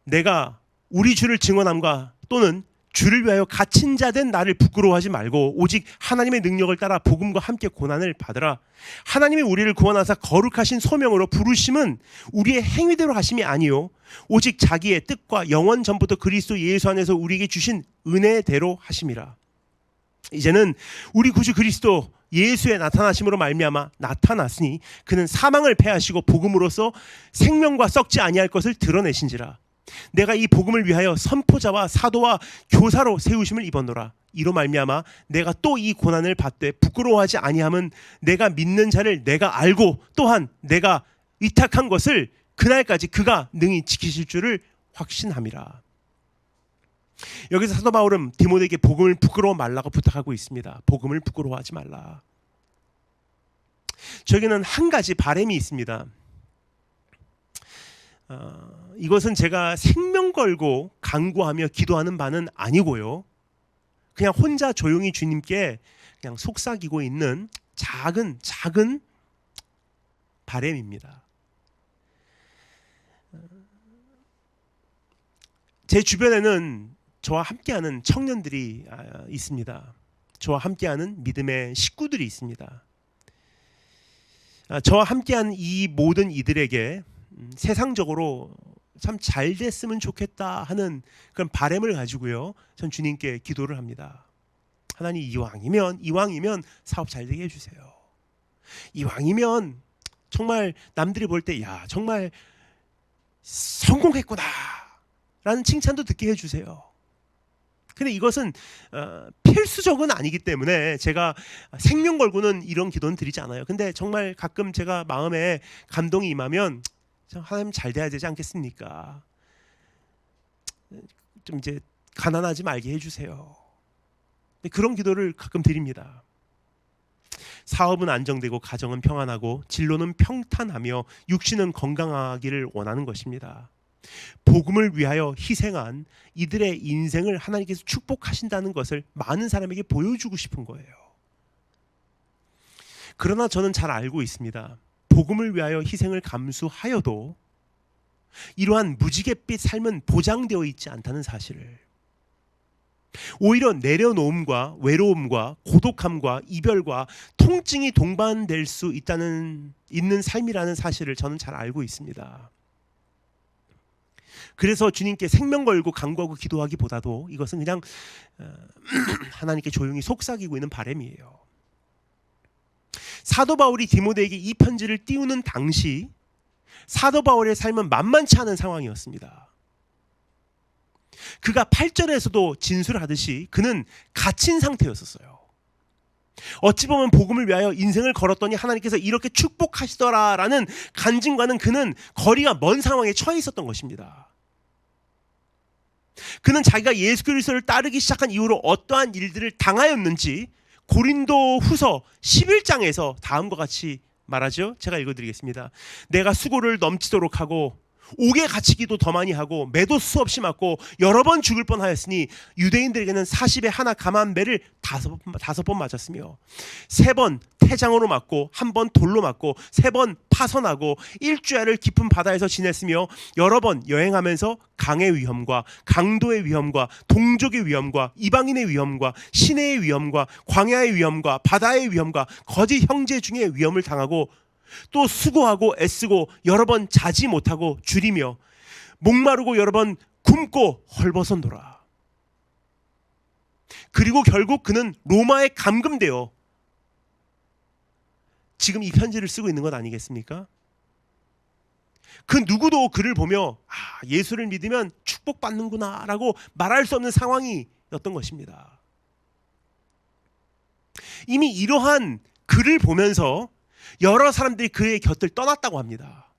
내가 우리 주를 증언함과 또는 주를 위하여 갇힌 자 된 나를 부끄러워하지 말고 오직 하나님의 능력을 따라 복음과 함께 고난을 받으라. 하나님이 우리를 구원하사 거룩하신 소명으로 부르심은 우리의 행위대로 하심이 아니요 오직 자기의 뜻과 영원 전부터 그리스도 예수 안에서 우리에게 주신 은혜대로 하심이라. 이제는 우리 구주 그리스도 예수의 나타나심으로 말미암아 나타났으니 그는 사망을 패하시고 복음으로써 생명과 썩지 아니할 것을 드러내신지라. 내가 이 복음을 위하여 선포자와 사도와 교사로 세우심을 입었노라. 이로 말미암아 내가 또 이 고난을 받되 부끄러워하지 아니함은 내가 믿는 자를 내가 알고 또한 내가 위탁한 것을 그날까지 그가 능히 지키실 줄을 확신함이라. 여기서 사도 바울은 디모데에게 복음을 부끄러워 말라고 부탁하고 있습니다. 복음을 부끄러워하지 말라. 저에게는 한 가지 바람이 있습니다. 이것은 제가 생명 걸고 간구하며 기도하는 바는 아니고요, 그냥 혼자 조용히 주님께 그냥 속삭이고 있는 작은 바람입니다. 제 주변에는 저와 함께하는 청년들이 있습니다. 저와 함께하는 믿음의 식구들이 있습니다. 저와 함께한 이 모든 이들에게 세상적으로 참 잘 됐으면 좋겠다 하는 그런 바람을 가지고요, 전 주님께 기도를 합니다. 하나님, 이왕이면 사업 잘 되게 해주세요. 이왕이면 정말 남들이 볼 때 야 정말 성공했구나 라는 칭찬도 듣게 해주세요. 근데 이것은 필수적은 아니기 때문에 제가 생명 걸고는 이런 기도는 드리지 않아요. 근데 정말 가끔 제가 마음에 감동이 임하면 하나님 잘 돼야 되지 않겠습니까? 좀 이제 가난하지 말게 해주세요. 그런 기도를 가끔 드립니다. 사업은 안정되고 가정은 평안하고 진로는 평탄하며 육신은 건강하기를 원하는 것입니다. 복음을 위하여 희생한 이들의 인생을 하나님께서 축복하신다는 것을 많은 사람에게 보여주고 싶은 거예요. 그러나 저는 잘 알고 있습니다. 복음을 위하여 희생을 감수하여도 이러한 무지갯빛 삶은 보장되어 있지 않다는 사실을, 오히려 내려놓음과 외로움과 고독함과 이별과 통증이 동반될 수 있는 삶이라는 사실을 저는 잘 알고 있습니다. 그래서 주님께 생명 걸고 간구하고 기도하기보다도 이것은 그냥 하나님께 조용히 속삭이고 있는 바람이에요. 사도 바울이 디모데에게 이 편지를 띄우는 당시 사도 바울의 삶은 만만치 않은 상황이었습니다. 그가 8절에서도 진술하듯이 그는 갇힌 상태였었어요. 어찌 보면 복음을 위하여 인생을 걸었더니 하나님께서 이렇게 축복하시더라라는 간증과는 그는 거리가 먼 상황에 처해 있었던 것입니다. 그는 자기가 예수 그리스도를 따르기 시작한 이후로 어떠한 일들을 당하였는지 고린도 후서 11장에서 다음과 같이 말하죠. 제가 읽어드리겠습니다. 내가 수고를 넘치도록 하고 옥에 갇히기도 더 많이 하고 매도 수없이 맞고 여러 번 죽을 뻔하였으니 유대인들에게는 40에 하나 감한 매를 5번 맞았으며 3번 태장으로 맞고 1번 돌로 맞고 3번 파선하고 일주야를 깊은 바다에서 지냈으며 여러 번 여행하면서 강의 위험과 강도의 위험과 동족의 위험과 이방인의 위험과 시내의 위험과 광야의 위험과 바다의 위험과 거짓 형제 중에 위험을 당하고 또 수고하고 애쓰고 여러 번 자지 못하고 줄이며 목마르고 여러 번 굶고 헐벗어노라. 그리고 결국 그는 로마에 감금되어 지금 이 편지를 쓰고 있는 것 아니겠습니까? 그 누구도 그를 보며 예수를 믿으면 축복받는구나 라고 말할 수 없는 상황이었던 것입니다. 이미 이러한 그를 보면서 여러 사람들이 그의 곁을 떠났다고 합니다.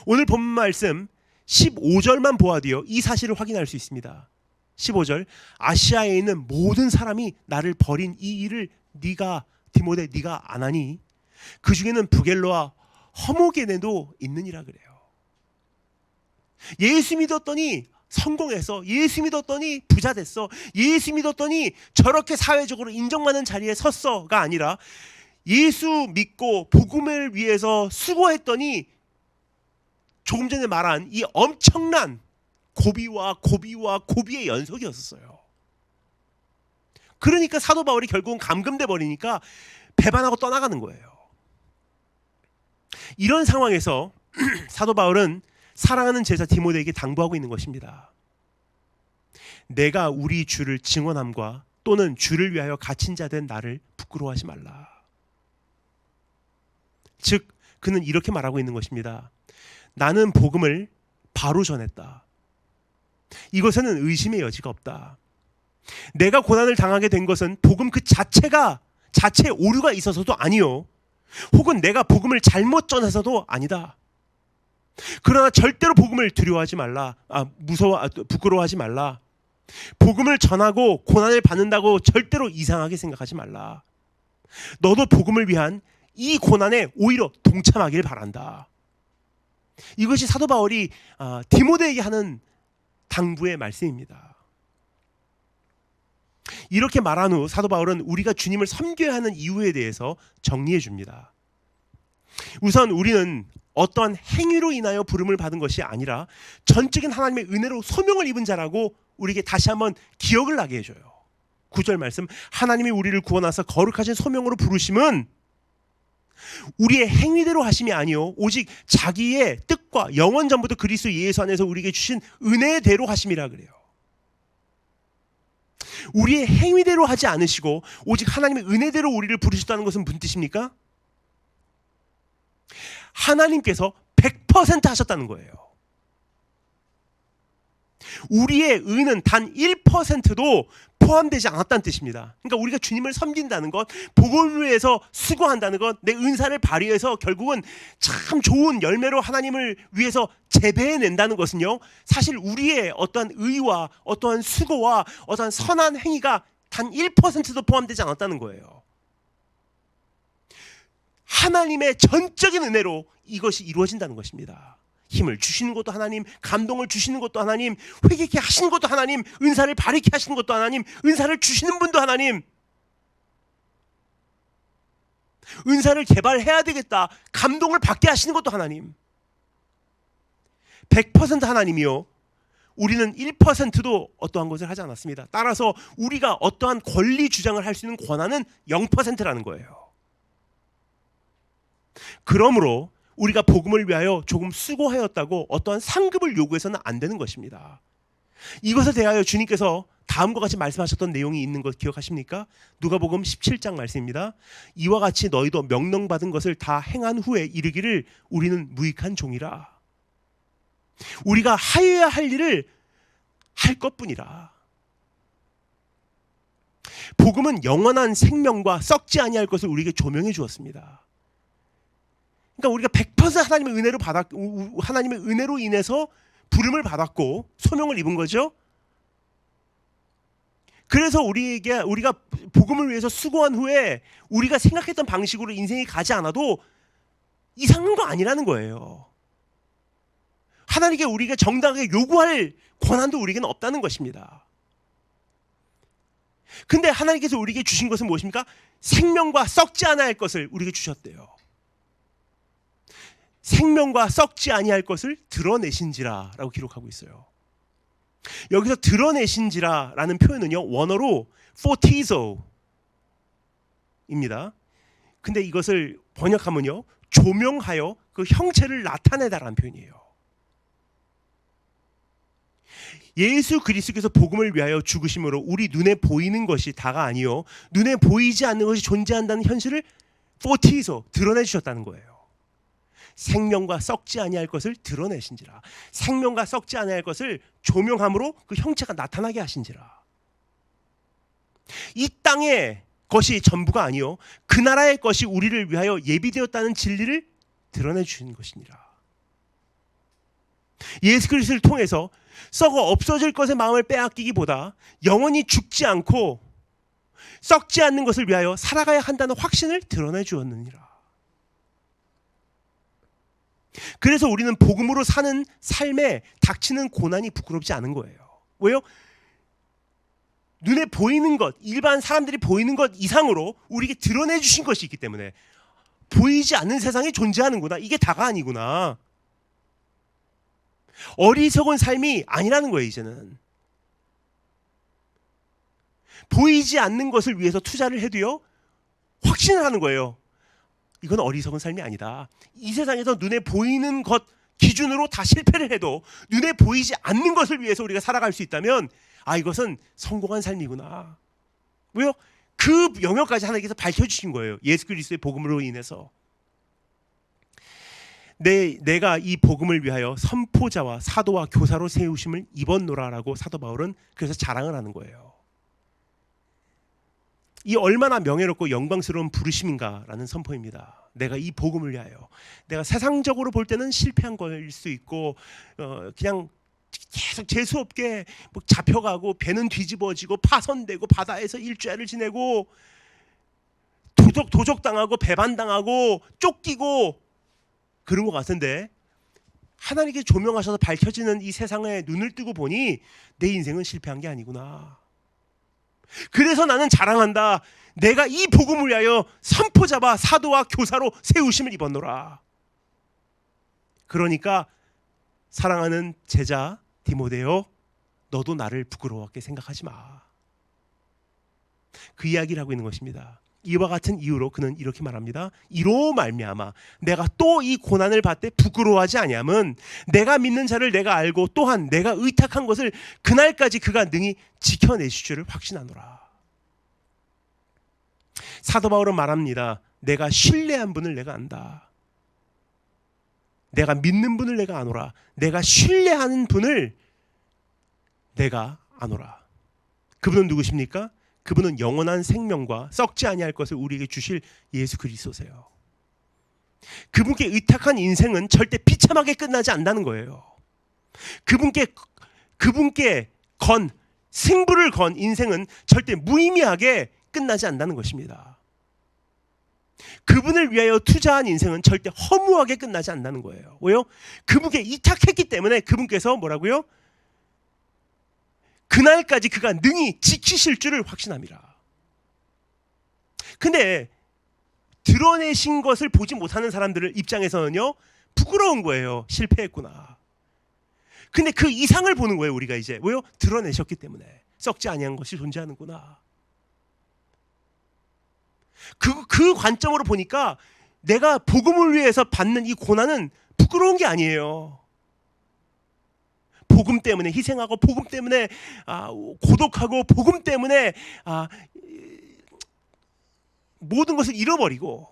오늘 본 말씀 15절만 보아도요, 이 사실을 확인할 수 있습니다. 15절, 아시아에 있는 모든 사람이 나를 버린 이 일을 디모데 네가 안 하니? 그 중에는 부겔로와 허모게네도 있느니라 그래요. 예수 믿었더니 성공했어. 예수 믿었더니 부자 됐어. 예수 믿었더니 저렇게 사회적으로 인정받는 자리에 섰어가 아니라 예수 믿고 복음을 위해서 수고했더니 조금 전에 말한 이 엄청난 고비와 고비의 연속이었어요. 그러니까 사도 바울이 결국은 감금돼 버리니까 배반하고 떠나가는 거예요. 이런 상황에서 사도 바울은 사랑하는 제자 디모데에게 당부하고 있는 것입니다. 내가 우리 주를 증언함과 또는 주를 위하여 갇힌 자 된 나를 부끄러워하지 말라. 즉 그는 이렇게 말하고 있는 것입니다. 나는 복음을 바로 전했다. 이것에는 의심의 여지가 없다. 내가 고난을 당하게 된 것은 복음 그 자체에 오류가 있어서도 아니요, 혹은 내가 복음을 잘못 전해서도 아니다. 그러나 절대로 복음을 두려워하지 말라. 부끄러워하지 말라. 복음을 전하고 고난을 받는다고 절대로 이상하게 생각하지 말라. 너도 복음을 위한 이 고난에 오히려 동참하길 바란다. 이것이 사도 바울이 디모데에게 하는 당부의 말씀입니다. 이렇게 말한 후 사도 바울은 우리가 주님을 섬겨야 하는 이유에 대해서 정리해 줍니다. 우선 우리는 어떠한 행위로 인하여 부름을 받은 것이 아니라 전적인 하나님의 은혜로 소명을 입은 자라고 우리에게 다시 한번 기억을 나게 해줘요. 9절 말씀, 하나님이 우리를 구원하사 거룩하신 소명으로 부르심은 우리의 행위대로 하심이 아니요 오직 자기의 뜻과 영원 전부터 그리스도 예수 안에서 우리에게 주신 은혜대로 하심이라 그래요. 우리의 행위대로 하지 않으시고 오직 하나님의 은혜대로 우리를 부르셨다는 것은 무슨 뜻입니까? 하나님께서 100% 하셨다는 거예요. 우리의 의는 단 1%도 포함되지 않았다는 뜻입니다. 그러니까 우리가 주님을 섬긴다는 것, 복음을 위해서 수고한다는 것, 내 은사를 발휘해서 결국은 참 좋은 열매로 하나님을 위해서 재배해낸다는 것은요, 사실 우리의 어떠한 의와 어떠한 수고와 어떠한 선한 행위가 단 1%도 포함되지 않았다는 거예요. 하나님의 전적인 은혜로 이것이 이루어진다는 것입니다. 힘을 주시는 것도 하나님, 감동을 주시는 것도 하나님, 회개케 하시는 것도 하나님, 은사를 발휘케 하시는 것도 하나님, 은사를 주시는 분도 하나님, 은사를 개발해야 되겠다, 감동을 받게 하시는 것도 하나님. 100% 하나님이요, 우리는 1%도 어떠한 것을 하지 않았습니다. 따라서 우리가 어떠한 권리 주장을 할 수 있는 권한은 0%라는 거예요. 그러므로 우리가 복음을 위하여 조금 수고하였다고 어떠한 상급을 요구해서는 안 되는 것입니다. 이것에 대하여 주님께서 다음과 같이 말씀하셨던 내용이 있는 것 기억하십니까? 누가복음 17장 말씀입니다. 이와 같이 너희도 명령받은 것을 다 행한 후에 이르기를 우리는 무익한 종이라. 우리가 하여야 할 일을 할 것뿐이라. 복음은 영원한 생명과 썩지 아니할 것을 우리에게 조명해 주었습니다. 그러니까 우리가 100% 하나님의 은혜로 인해서 부름을 받았고 소명을 입은 거죠. 그래서 우리가 복음을 위해서 수고한 후에 우리가 생각했던 방식으로 인생이 가지 않아도 이상한 거 아니라는 거예요. 하나님께 우리가 정당하게 요구할 권한도 우리에게는 없다는 것입니다. 근데 하나님께서 우리에게 주신 것은 무엇입니까? 생명과 썩지 않아야 할 것을 우리에게 주셨대요. 생명과 썩지 아니할 것을 드러내신지라 라고 기록하고 있어요. 여기서 드러내신지라 라는 표현은요, 원어로 photizo 입니다. 근데 이것을 번역하면요, 조명하여 그 형체를 나타내다라는 표현이에요. 예수 그리스도께서 복음을 위하여 죽으심으로 우리 눈에 보이는 것이 다가 아니요 눈에 보이지 않는 것이 존재한다는 현실을 포티소 드러내 주셨다는 거예요. 생명과 썩지 아니할 것을 드러내신지라. 생명과 썩지 아니할 것을 조명함으로 그 형체가 나타나게 하신지라. 이 땅의 것이 전부가 아니요 그 나라의 것이 우리를 위하여 예비되었다는 진리를 드러내 주신 것이니라. 예수 그리스도를 통해서 썩어 없어질 것의 마음을 빼앗기기보다 영원히 죽지 않고 썩지 않는 것을 위하여 살아가야 한다는 확신을 드러내 주었느니라. 그래서 우리는 복음으로 사는 삶에 닥치는 고난이 부끄럽지 않은 거예요. 왜요? 눈에 보이는 것, 일반 사람들이 보이는 것 이상으로 우리에게 드러내 주신 것이 있기 때문에 보이지 않는 세상에 존재하는구나. 이게 다가 아니구나. 어리석은 삶이 아니라는 거예요. 이제는 보이지 않는 것을 위해서 투자를 해도요 확신을 하는 거예요. 이건 어리석은 삶이 아니다. 이 세상에서 눈에 보이는 것 기준으로 다 실패를 해도 눈에 보이지 않는 것을 위해서 우리가 살아갈 수 있다면 이것은 성공한 삶이구나. 왜요? 그 영역까지 하나님께서 밝혀주신 거예요. 예수 그리스도의 복음으로 인해서. 내가 이 복음을 위하여 선포자와 사도와 교사로 세우심을 입었노라라고 사도 바울은 그래서 자랑을 하는 거예요. 이 얼마나 명예롭고 영광스러운 부르심인가라는 선포입니다. 내가 이 복음을 위하여, 내가 세상적으로 볼 때는 실패한 거일 수 있고 그냥 계속 재수없게 잡혀가고 배는 뒤집어지고 파손되고 바다에서 일주일을 지내고 도적당하고 배반당하고 쫓기고 그런 것 같은데 하나님께 조명하셔서 밝혀지는 이 세상에 눈을 뜨고 보니 내 인생은 실패한 게 아니구나. 그래서 나는 자랑한다. 내가 이 복음을 위하여 선포자와 사도와 교사로 세우심을 입었노라. 그러니까 사랑하는 제자 디모데요, 너도 나를 부끄러워하게 생각하지 마. 그 이야기를 하고 있는 것입니다. 이와 같은 이유로 그는 이렇게 말합니다. 이로 말미암아 내가 또 이 고난을 받되 부끄러워하지 아니함은 내가 믿는 자를 내가 알고 또한 내가 의탁한 것을 그날까지 그가 능히 지켜내실 줄을 확신하노라. 사도 바울은 말합니다. 내가 신뢰한 분을 내가 안다. 내가 믿는 분을 내가 아노라. 내가 신뢰하는 분을 내가 아노라. 그분은 누구십니까? 그분은 영원한 생명과 썩지 아니할 것을 우리에게 주실 예수 그리스도세요. 그분께 의탁한 인생은 절대 비참하게 끝나지 않는다는 거예요. 그분께 승부를 건 인생은 절대 무의미하게 끝나지 않는다는 것입니다. 그분을 위하여 투자한 인생은 절대 허무하게 끝나지 않는다는 거예요. 왜요? 그분께 이탁했기 때문에 그분께서 뭐라고요? 그날까지 그가 능히 지키실 줄을 확신함이라. 근데 드러내신 것을 보지 못하는 사람들 입장에서는요 부끄러운 거예요. 실패했구나. 근데 그 이상을 보는 거예요. 우리가 이제 왜요? 드러내셨기 때문에 썩지 아니한 것이 존재하는구나. 그 관점으로 보니까 내가 복음을 위해서 받는 이 고난은 부끄러운 게 아니에요. 복음 때문에 희생하고 복음 때문에 고독하고 복음 때문에 모든 것을 잃어버리고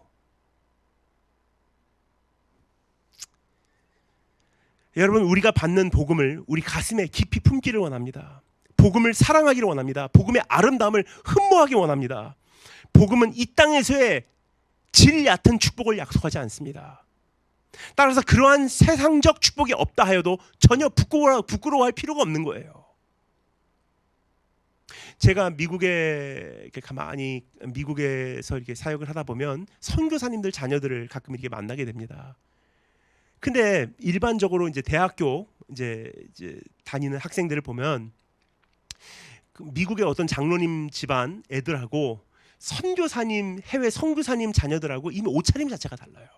여러분 우리가 받는 복음을 우리 가슴에 깊이 품기를 원합니다. 복음을 사랑하기를 원합니다. 복음의 아름다움을 흠모하기 원합니다. 복음은 이 땅에서의 질 얕은 축복을 약속하지 않습니다. 따라서 그러한 세상적 축복이 없다 하여도 전혀 부끄러워할 필요가 없는 거예요. 제가 미국에서 이렇게 사역을 하다 보면 선교사님들 자녀들을 가끔 이렇게 만나게 됩니다. 근데 일반적으로 이제 대학교 이제 다니는 학생들을 보면 미국의 어떤 장로님 집안 애들하고 선교사님 해외 선교사님 자녀들하고 이미 옷차림 자체가 달라요.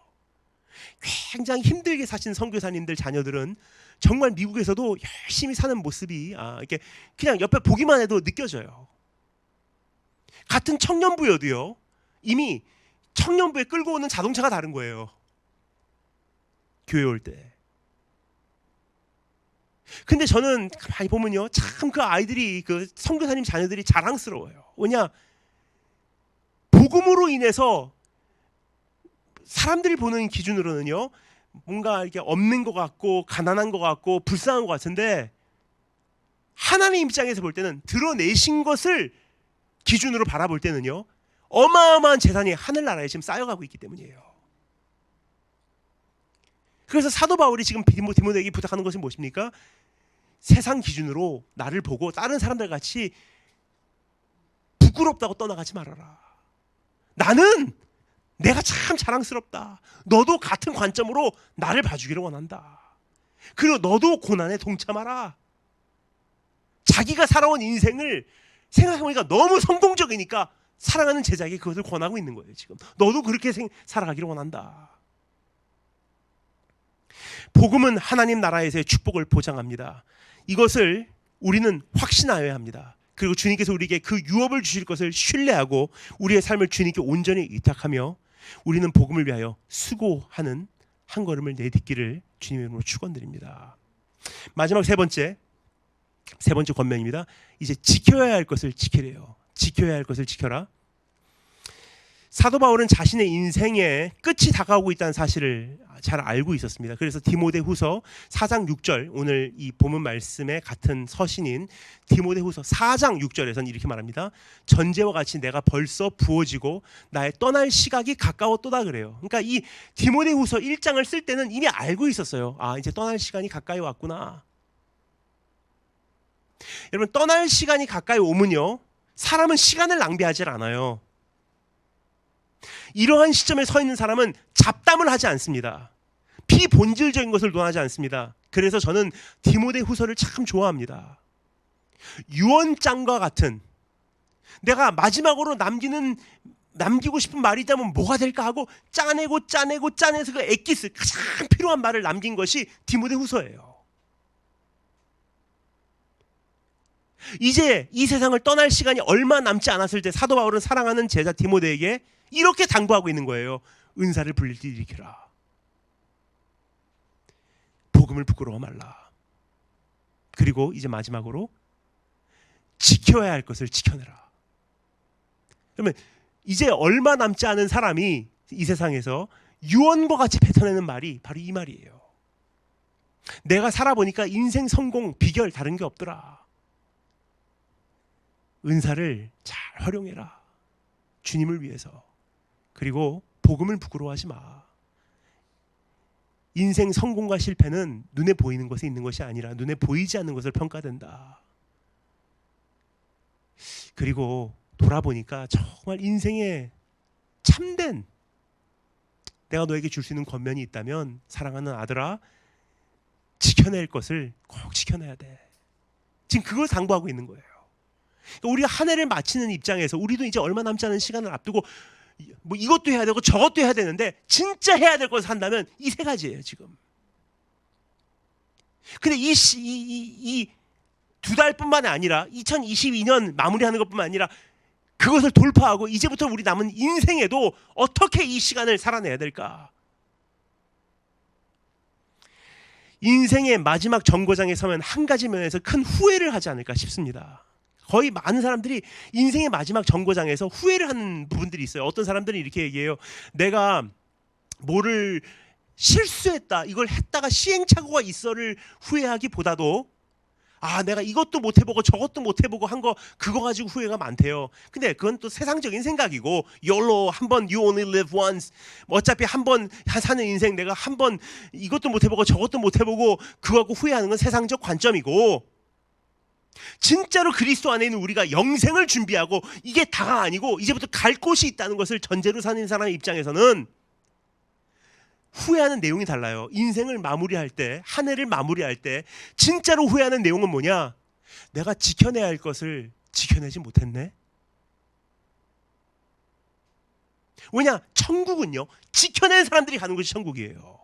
굉장히 힘들게 사신 선교사님들 자녀들은 정말 미국에서도 열심히 사는 모습이 이렇게 그냥 옆에 보기만 해도 느껴져요. 같은 청년부여도요 이미 청년부에 끌고 오는 자동차가 다른 거예요. 교회 올 때. 근데 저는 많이 보면요 참 그 아이들이 그 선교사님 자녀들이 자랑스러워요. 왜냐? 복음으로 인해서 사람들이 보는 기준으로는요, 뭔가 이렇게 없는 것 같고 가난한 것 같고 불쌍한 것 같은데, 하나님 입장에서 볼 때는 드러내신 것을 기준으로 바라볼 때는요, 어마어마한 재산이 하늘나라에 지금 쌓여가고 있기 때문이에요. 그래서 사도 바울이 지금 디모데에게 부탁하는 것은 무엇입니까? 세상 기준으로 나를 보고 다른 사람들 같이 부끄럽다고 떠나가지 말아라. 나는 내가 참 자랑스럽다. 너도 같은 관점으로 나를 봐주기를 원한다. 그리고 너도 고난에 동참하라. 자기가 살아온 인생을 생각해보니까 너무 성공적이니까 사랑하는 제자에게 그것을 권하고 있는 거예요. 지금 너도 그렇게 살아가기를 원한다. 복음은 하나님 나라에서의 축복을 보장합니다. 이것을 우리는 확신하여야 합니다. 그리고 주님께서 우리에게 그 유업을 주실 것을 신뢰하고 우리의 삶을 주님께 온전히 의탁하며 우리는 복음을 위하여 수고하는 한 걸음을 내딛기를 주님의 이름으로 축원드립니다. 마지막 세 번째 권면입니다. 이제 지켜야 할 것을 지키래요. 지켜야 할 것을 지켜라. 사도 바울은 자신의 인생의 끝이 다가오고 있다는 사실을 잘 알고 있었습니다. 그래서 디모데후서 4장 6절, 오늘 이 본문 말씀에 같은 서신인 디모데후서 4장 6절에서는 이렇게 말합니다. 전제와 같이 내가 벌써 부어지고 나의 떠날 시각이 가까웠도다 그래요. 그러니까 이 디모데후서 1장을 쓸 때는 이미 알고 있었어요. 아, 이제 떠날 시간이 가까이 왔구나. 여러분, 떠날 시간이 가까이 오면요, 사람은 시간을 낭비하지 않아요. 이러한 시점에 서 있는 사람은 잡담을 하지 않습니다. 비본질적인 것을 논하지 않습니다. 그래서 저는 디모데후서를 참 좋아합니다. 유언장과 같은, 내가 마지막으로 남기고 싶은 말이 있다면 뭐가 될까 하고 짜내서 그 엑기스, 가장 필요한 말을 남긴 것이 디모데후서예요. 이제 이 세상을 떠날 시간이 얼마 남지 않았을 때 사도 바울은 사랑하는 제자 디모데에게 이렇게 당부하고 있는 거예요. 은사를 불릴 때 일으켜라. 복음을 부끄러워 말라. 그리고 이제 마지막으로 지켜야 할 것을 지켜내라. 그러면 이제 얼마 남지 않은 사람이 이 세상에서 유언과 같이 뱉어내는 말이 바로 이 말이에요. 내가 살아보니까 인생 성공 비결 다른 게 없더라. 은사를 잘 활용해라. 주님을 위해서. 그리고 복음을 부끄러워하지 마. 인생 성공과 실패는 눈에 보이는 것에 있는 것이 아니라 눈에 보이지 않는 것을 평가된다. 그리고 돌아보니까 정말 인생에 참된, 내가 너에게 줄 수 있는 권면이 있다면, 사랑하는 아들아, 지켜낼 것을 꼭 지켜내야 돼. 지금 그걸 당부하고 있는 거예요. 그러니까 우리가 한 해를 마치는 입장에서 우리도 이제 얼마 남지 않은 시간을 앞두고 뭐 이것도 해야 되고 저것도 해야 되는데, 진짜 해야 될 것을 한다면 이 세 가지예요 지금. 근데 이 두 달뿐만 아니라 2022년 마무리하는 것뿐만 아니라 그것을 돌파하고 이제부터 우리 남은 인생에도 어떻게 이 시간을 살아내야 될까? 인생의 마지막 정거장에 서면 한 가지 면에서 큰 후회를 하지 않을까 싶습니다. 거의 많은 사람들이 인생의 마지막 정거장에서 후회를 하는 부분들이 있어요. 어떤 사람들은 이렇게 얘기해요. 내가 뭐를 실수했다, 이걸 했다가 시행착오가 있어를 후회하기보다도, 아, 내가 이것도 못 해보고 저것도 못 해보고 한 거, 그거 가지고 후회가 많대요. 근데 그건 또 세상적인 생각이고, YOLO, 한번 you only live once, 어차피 한 번 사는 인생, 내가 한 번 이것도 못 해보고 저것도 못 해보고 그거 하고 후회하는 건 세상적 관점이고, 진짜로 그리스도 안에 있는 우리가 영생을 준비하고 이게 다가 아니고 이제부터 갈 곳이 있다는 것을 전제로 사는 사람의 입장에서는 후회하는 내용이 달라요. 인생을 마무리할 때, 한 해를 마무리할 때 진짜로 후회하는 내용은 뭐냐? 내가 지켜내야 할 것을 지켜내지 못했네. 왜냐? 천국은요, 지켜낸 사람들이 가는 것이 천국이에요.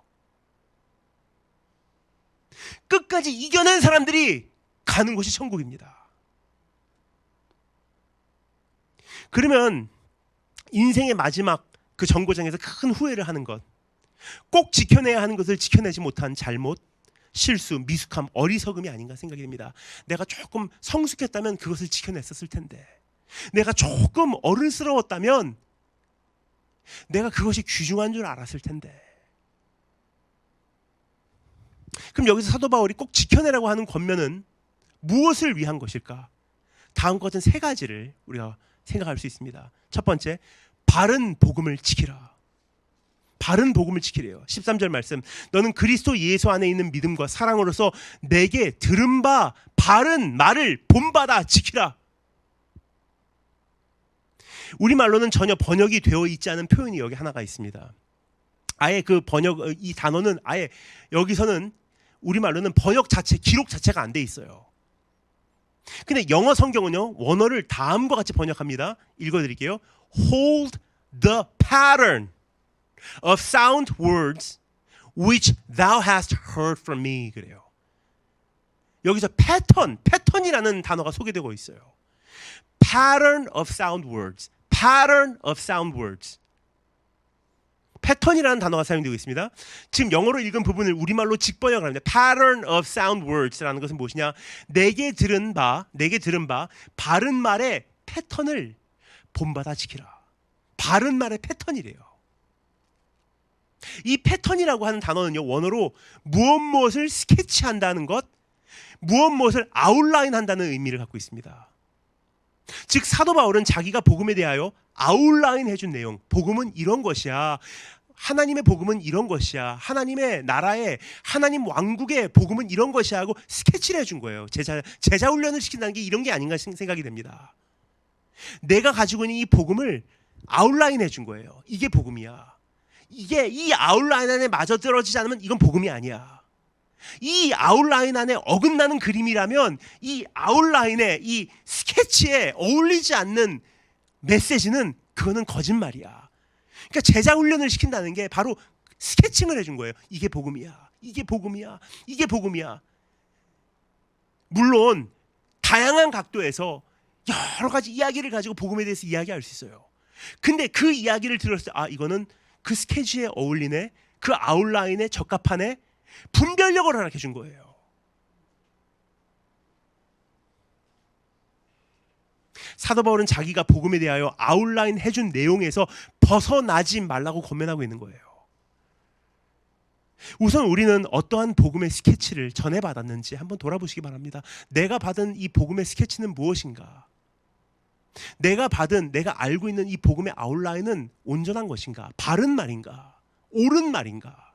끝까지 이겨낸 사람들이 가는 곳이 천국입니다. 그러면 인생의 마지막 그 정거장에서 큰 후회를 하는 것, 꼭 지켜내야 하는 것을 지켜내지 못한 잘못, 실수, 미숙함, 어리석음이 아닌가 생각이 됩니다. 내가 조금 성숙했다면 그것을 지켜냈었을 텐데, 내가 조금 어른스러웠다면 내가 그것이 귀중한 줄 알았을 텐데. 그럼 여기서 사도 바울이 꼭 지켜내라고 하는 권면은 무엇을 위한 것일까? 다음 것은 세 가지를 우리가 생각할 수 있습니다. 첫 번째, 바른 복음을 지키라. 바른 복음을 지키래요. 13절 말씀, 너는 그리스도 예수 안에 있는 믿음과 사랑으로서 내게 들은 바 바른 말을 본받아 지키라. 우리말로는 전혀 번역이 되어 있지 않은 표현이 여기 하나가 있습니다. 아예 그 번역, 이 단어는 아예 여기서는 우리말로는 번역 자체, 기록 자체가 안 돼 있어요. 근데 영어 성경은요, 원어를 다음과 같이 번역합니다. 읽어드릴게요. Hold the pattern of sound words which thou hast heard from me. 그래요. 여기서 패턴이라는 단어가 소개되고 있어요. Pattern of sound words. Pattern of sound words. 패턴이라는 단어가 사용되고 있습니다. 지금 영어로 읽은 부분을 우리말로 직번역을 합니다. Pattern of sound words라는 것은 무엇이냐? 내게 들은 바 바른 말의 패턴을 본받아 지키라. 바른 말의 패턴이래요. 이 패턴이라고 하는 단어는요, 원어로 무엇을 스케치한다는 것, 무엇을 아웃라인한다는 의미를 갖고 있습니다. 즉 사도 바울은 자기가 복음에 대하여 아웃라인 해준 내용, 복음은 이런 것이야, 하나님의 복음은 이런 것이야, 하나님의 나라의, 하나님 왕국의 복음은 이런 것이야 하고 스케치를 해준 거예요. 제자 훈련을 시킨다는 게 이런 게 아닌가 생각이 됩니다. 내가 가지고 있는 이 복음을 아웃라인 해준 거예요. 이게 복음이야. 이게 이 아웃라인 안에 맞아 떨어지지 않으면 이건 복음이 아니야. 이 아웃라인 안에 어긋나는 그림이라면 이 아웃라인에, 이 스케치에 어울리지 않는 메시지는 그거는 거짓말이야. 그러니까 제자 훈련을 시킨다는 게 바로 스케칭을 해준 거예요. 이게 복음이야. 이게 복음이야. 이게 복음이야. 물론 다양한 각도에서 여러 가지 이야기를 가지고 복음에 대해서 이야기할 수 있어요. 근데 그 이야기를 들었을 때 이거는 그 스케치에 어울리네, 그 아웃라인에 적합하네, 분별력을 허락해 준 거예요. 사도 바울은 자기가 복음에 대하여 아웃라인 해준 내용에서 벗어나지 말라고 권면하고 있는 거예요. 우선 우리는 어떠한 복음의 스케치를 전해받았는지 한번 돌아보시기 바랍니다. 내가 받은 이 복음의 스케치는 무엇인가? 내가 알고 있는 이 복음의 아웃라인은 온전한 것인가? 바른 말인가? 옳은 말인가?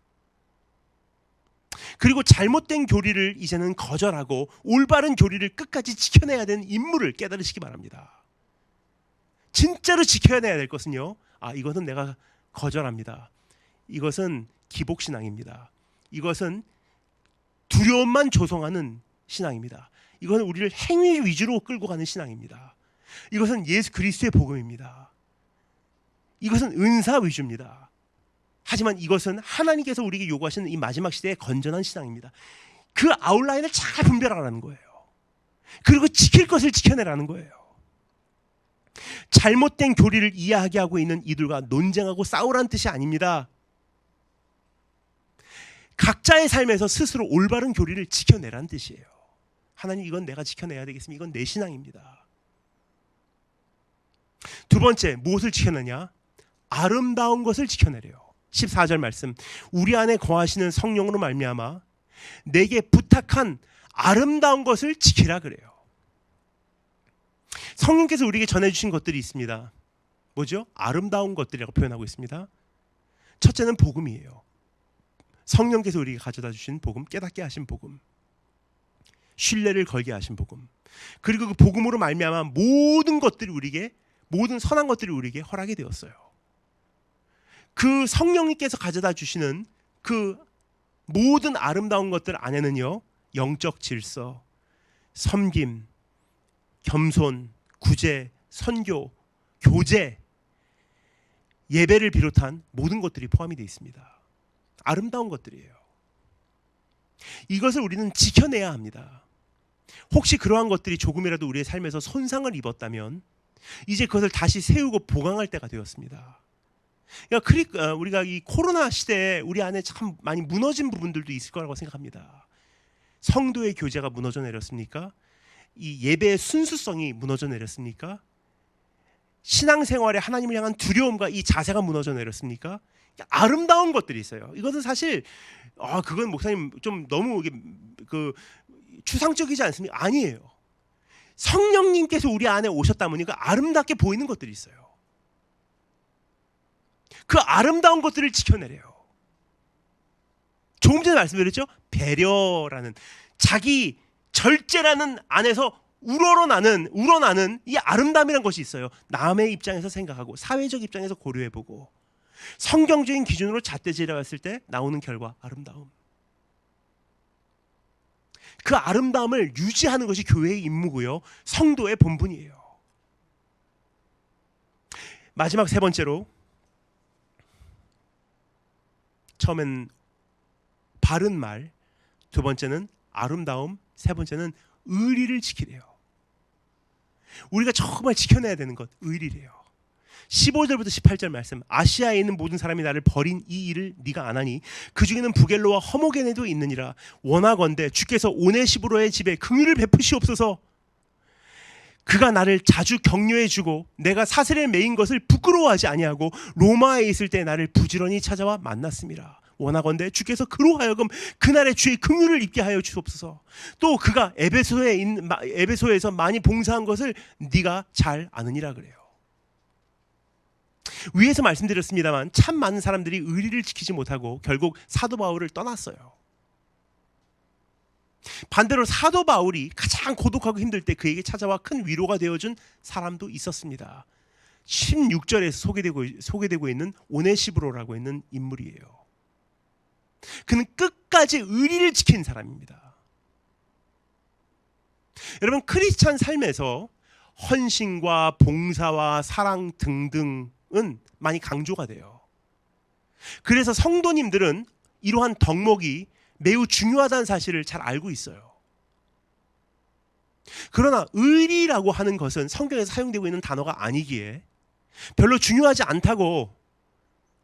그리고 잘못된 교리를 이제는 거절하고 올바른 교리를 끝까지 지켜내야 되는 임무를 깨달으시기 바랍니다. 진짜로 지켜내야 될 것은요, 이것은 내가 거절합니다. 이것은 기복신앙입니다. 이것은 두려움만 조성하는 신앙입니다. 이것은 우리를 행위 위주로 끌고 가는 신앙입니다. 이것은 예수 그리스도의 복음입니다. 이것은 은사 위주입니다. 하지만 이것은 하나님께서 우리에게 요구하시는 이 마지막 시대의 건전한 신앙입니다. 그 아웃라인을 잘 분별하라는 거예요. 그리고 지킬 것을 지켜내라는 거예요. 잘못된 교리를 이해하게 하고 있는 이들과 논쟁하고 싸우라는 뜻이 아닙니다. 각자의 삶에서 스스로 올바른 교리를 지켜내라는 뜻이에요. 하나님, 이건 내가 지켜내야 되겠습니다. 이건 내 신앙입니다. 두 번째, 무엇을 지켜내냐? 아름다운 것을 지켜내래요. 14절 말씀, 우리 안에 거하시는 성령으로 말미암아 내게 부탁한 아름다운 것을 지키라 그래요. 성령께서 우리에게 전해주신 것들이 있습니다. 뭐죠? 아름다운 것들이라고 표현하고 있습니다. 첫째는 복음이에요. 성령께서 우리에게 가져다 주신 복음, 깨닫게 하신 복음, 신뢰를 걸게 하신 복음, 그리고 그 복음으로 말미암아 모든 것들이 우리에게, 모든 선한 것들이 우리에게 허락이 되었어요. 그 성령님께서 가져다 주시는 그 모든 아름다운 것들 안에는요, 영적 질서, 섬김, 겸손, 구제, 선교, 교제, 예배를 비롯한 모든 것들이 포함이 되어 있습니다. 아름다운 것들이에요. 이것을 우리는 지켜내야 합니다. 혹시 그러한 것들이 조금이라도 우리의 삶에서 손상을 입었다면 이제 그것을 다시 세우고 보강할 때가 되었습니다. 그러니까 우리가 이 코로나 시대에 우리 안에 참 많이 무너진 부분들도 있을 거라고 생각합니다. 성도의 교제가 무너져 내렸습니까? 이 예배의 순수성이 무너져 내렸습니까? 신앙생활에 하나님을 향한 두려움과 이 자세가 무너져 내렸습니까? 아름다운 것들이 있어요. 이것은 사실 그건 목사님 좀 너무 추상적이지 않습니까? 아니에요. 성령님께서 우리 안에 오셨다 보니까 아름답게 보이는 것들이 있어요. 그 아름다운 것들을 지켜내래요. 조금 전에 말씀드렸죠? 배려라는, 자기 절제라는 안에서 우러나는 이 아름다움이라는 것이 있어요. 남의 입장에서 생각하고 사회적 입장에서 고려해보고 성경적인 기준으로 잣대질해봤을 때 나오는 결과, 아름다움. 그 아름다움을 유지하는 것이 교회의 임무고요, 성도의 본분이에요. 마지막 세 번째로, 처음엔 바른 말, 두 번째는 아름다움, 세 번째는 의리를 지키래요. 우리가 정말 지켜내야 되는 것, 의리래요. 15절부터 18절 말씀, 아시아에 있는 모든 사람이 나를 버린 이 일을 네가 안 하니 그 중에는 부겔로와 허모게네도 있느니라. 원하건대 주께서 오네시브로의 집에 긍휼을 베푸시옵소서. 그가 나를 자주 격려해 주고 내가 사슬에 매인 것을 부끄러워하지 아니하고 로마에 있을 때 나를 부지런히 찾아와 만났습니다. 원하건대 주께서 그로 하여금 그날의 주의 긍휼을 입게 하여 주옵소서. 또 그가 에베소에서 많이 봉사한 것을 네가 잘 아느니라 그래요. 위에서 말씀드렸습니다만 참 많은 사람들이 의리를 지키지 못하고 결국 사도 바울을 떠났어요. 반대로 사도 바울이 가장 고독하고 힘들 때 그에게 찾아와 큰 위로가 되어준 사람도 있었습니다. 16절에서 소개되고 있는 오네시브로라고 있는 인물이에요. 그는 끝까지 의리를 지킨 사람입니다. 여러분, 크리스찬 삶에서 헌신과 봉사와 사랑 등등은 많이 강조가 돼요. 그래서 성도님들은 이러한 덕목이 매우 중요하다는 사실을 잘 알고 있어요. 그러나 의리라고 하는 것은 성경에서 사용되고 있는 단어가 아니기에 별로 중요하지 않다고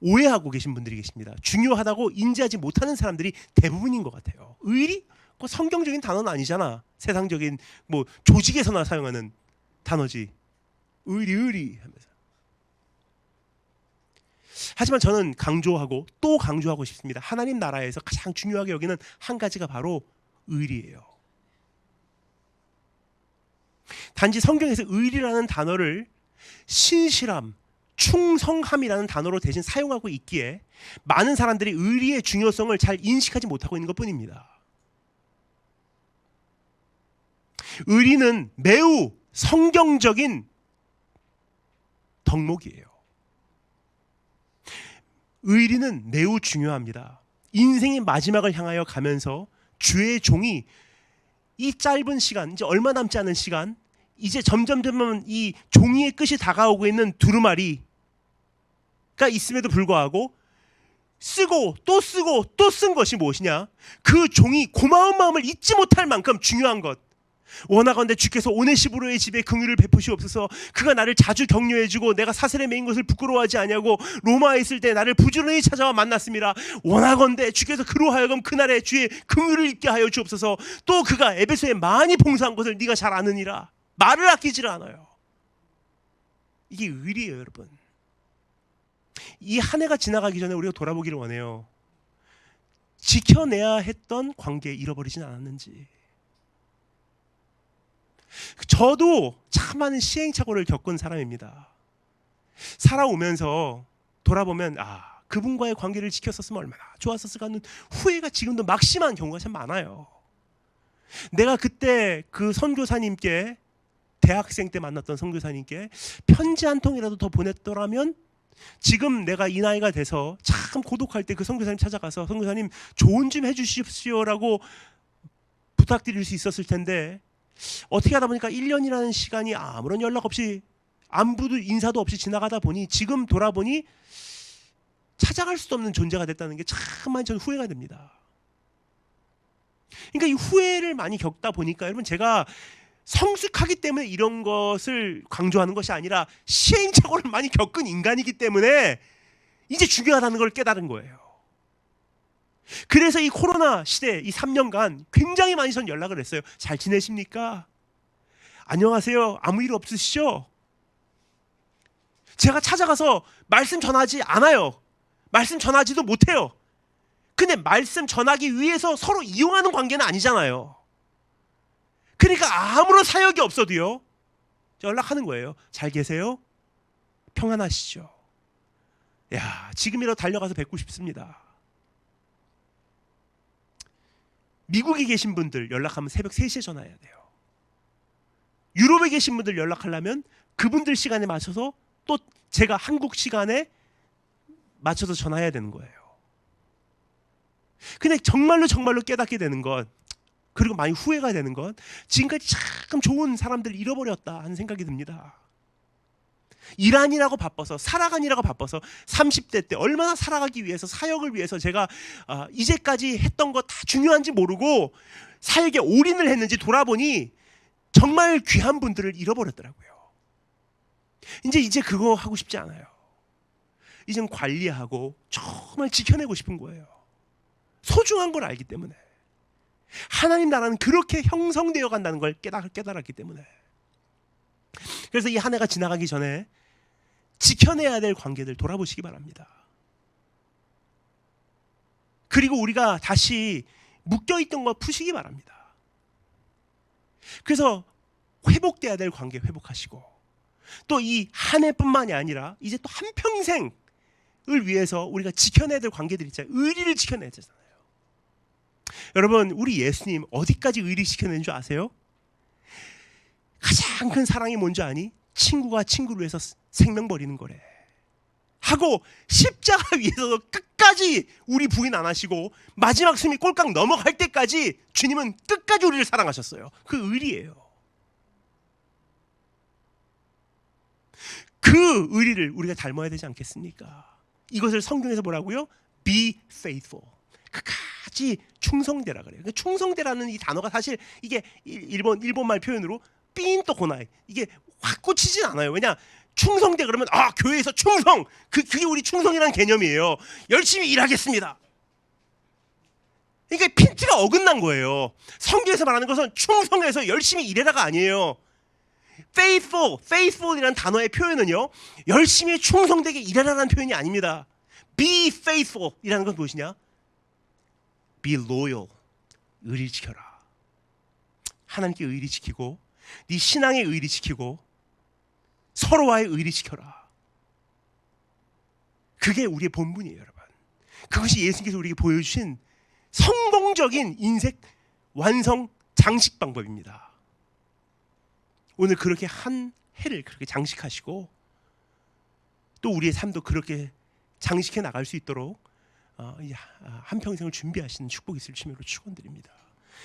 오해하고 계신 분들이 계십니다. 중요하다고 인지하지 못하는 사람들이 대부분인 것 같아요. 의리? 그거 성경적인 단어는 아니잖아. 세상적인 조직에서나 사용하는 단어지. 의리 하면서. 하지만 저는 강조하고 또 강조하고 싶습니다. 하나님 나라에서 가장 중요하게 여기는 한 가지가 바로 의리예요. 단지 성경에서 의리라는 단어를 신실함, 충성함이라는 단어로 대신 사용하고 있기에 많은 사람들이 의리의 중요성을 잘 인식하지 못하고 있는 것뿐입니다. 의리는 매우 성경적인 덕목이에요. 의리는 매우 중요합니다. 인생의 마지막을 향하여 가면서 주의 종이 이 짧은 시간, 이제 얼마 남지 않은 시간, 이제 점점 이 종이의 끝이 다가오고 있는 두루마리가 있음에도 불구하고 쓰고 또 쓴 것이 무엇이냐? 그 종이 고마운 마음을 잊지 못할 만큼 중요한 것. 원하건대 주께서 오네시브로의 집에 긍휼을 베푸시옵소서. 그가 나를 자주 격려해주고 내가 사슬에 매인 것을 부끄러워하지 아니하고 로마에 있을 때 나를 부지런히 찾아와 만났습니다. 원하건대 주께서 그로 하여금 그날의 주의 긍휼을 입게 하여 주옵소서. 또 그가 에베소에 많이 봉사한 것을 네가 잘 아느니라. 말을 아끼지를 않아요. 이게 의리예요, 여러분. 이 한 해가 지나가기 전에 우리가 돌아보기를 원해요. 지켜내야 했던 관계 잃어버리진 않았는지. 저도 참 많은 시행착오를 겪은 사람입니다. 살아오면서 돌아보면 그분과의 관계를 지켰었으면 얼마나 좋았었을까 하는 후회가 지금도 막심한 경우가 참 많아요. 내가 그때 그 선교사님께, 대학생 때 만났던 선교사님께 편지 한 통이라도 더 보냈더라면 지금 내가 이 나이가 돼서 참 고독할 때 그 선교사님 찾아가서 선교사님 조언 좀 해주십시오라고 부탁드릴 수 있었을 텐데, 어떻게 하다 보니까 1년이라는 시간이 아무런 연락 없이, 안부도 인사도 없이 지나가다 보니 지금 돌아보니 찾아갈 수도 없는 존재가 됐다는 게 참 많이 저는 후회가 됩니다. 그러니까 이 후회를 많이 겪다 보니까 여러분, 제가 성숙하기 때문에 이런 것을 강조하는 것이 아니라 시행착오를 많이 겪은 인간이기 때문에 이제 중요하다는 걸 깨달은 거예요. 그래서 이 코로나 시대 이 3년간 굉장히 많이 전 연락을 했어요. 잘 지내십니까? 안녕하세요. 아무 일 없으시죠? 제가 찾아가서 말씀 전하지 않아요. 말씀 전하지도 못해요. 근데 말씀 전하기 위해서 서로 이용하는 관계는 아니잖아요. 그러니까 아무런 사역이 없어도요, 연락하는 거예요. 잘 계세요? 평안하시죠? 야, 지금이라도 달려가서 뵙고 싶습니다. 미국에 계신 분들 연락하면 새벽 3시에 전화해야 돼요. 유럽에 계신 분들 연락하려면 그분들 시간에 맞춰서 또 제가 한국 시간에 맞춰서 전화해야 되는 거예요. 근데 정말로 깨닫게 되는 것, 그리고 많이 후회가 되는 것, 지금까지 참 좋은 사람들을 잃어버렸다 하는 생각이 듭니다. 일하느라고 바빠서, 살아가느라고 바빠서 30대 때 얼마나 살아가기 위해서, 사역을 위해서 제가 이제까지 했던 거 다 중요한지 모르고 사역에 올인을 했는지 돌아보니 정말 귀한 분들을 잃어버렸더라고요. 이제 그거 하고 싶지 않아요. 이젠 관리하고 정말 지켜내고 싶은 거예요. 소중한 걸 알기 때문에. 하나님 나라는 그렇게 형성되어 간다는 걸 깨달았기 때문에. 그래서 이 한 해가 지나가기 전에 지켜내야 될 관계들 돌아보시기 바랍니다. 그리고 우리가 다시 묶여있던 거 푸시기 바랍니다. 그래서 회복돼야 될 관계 회복하시고, 또 이 한 해뿐만이 아니라 이제 또 한평생을 위해서 우리가 지켜내야 될 관계들 있잖아요. 의리를 지켜내야 되잖아요. 여러분, 우리 예수님 어디까지 의리 지켜내는 줄 아세요? 가장 큰 사랑이 뭔지 아니? 친구가 친구를 위해서 생명 버리는 거래 하고, 십자가 위에서도 끝까지 우리 부인 안 하시고 마지막 숨이 꼴깍 넘어갈 때까지 주님은 끝까지 우리를 사랑하셨어요. 그 의리예요. 그 의리를 우리가 닮아야 되지 않겠습니까? 이것을 성경에서 뭐라고요? Be faithful. 끝까지 충성되라 그래요. 그러니까 충성되라는 이 단어가 사실 이게 일본말 표현으로 삔또 고나이, 이게 확 꽂히진 않아요. 왜냐? 충성대 그러면 교회에서 충성, 그게 우리 충성이라는 개념이에요. 열심히 일하겠습니다. 그러니까 핀트가 어긋난 거예요. 성경에서 말하는 것은 충성해서 열심히 일해라가 아니에요. faithful이라는 단어의 표현은요, 열심히 충성되게 일하라는 표현이 아닙니다. be faithful이라는 건 무엇이냐? be loyal, 의리 지켜라. 하나님께 의리 지키고, 네 신앙의 의리 지키고, 서로와의 의리 지켜라. 그게 우리의 본분이에요, 여러분. 그것이 예수님께서 우리에게 보여주신 성공적인 인생 완성 장식 방법입니다. 오늘 그렇게 한 해를 그렇게 장식하시고, 또 우리의 삶도 그렇게 장식해 나갈 수 있도록 한평생을 준비하시는 축복이 있을 주님으로 축원드립니다.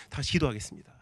다시 기도하겠습니다.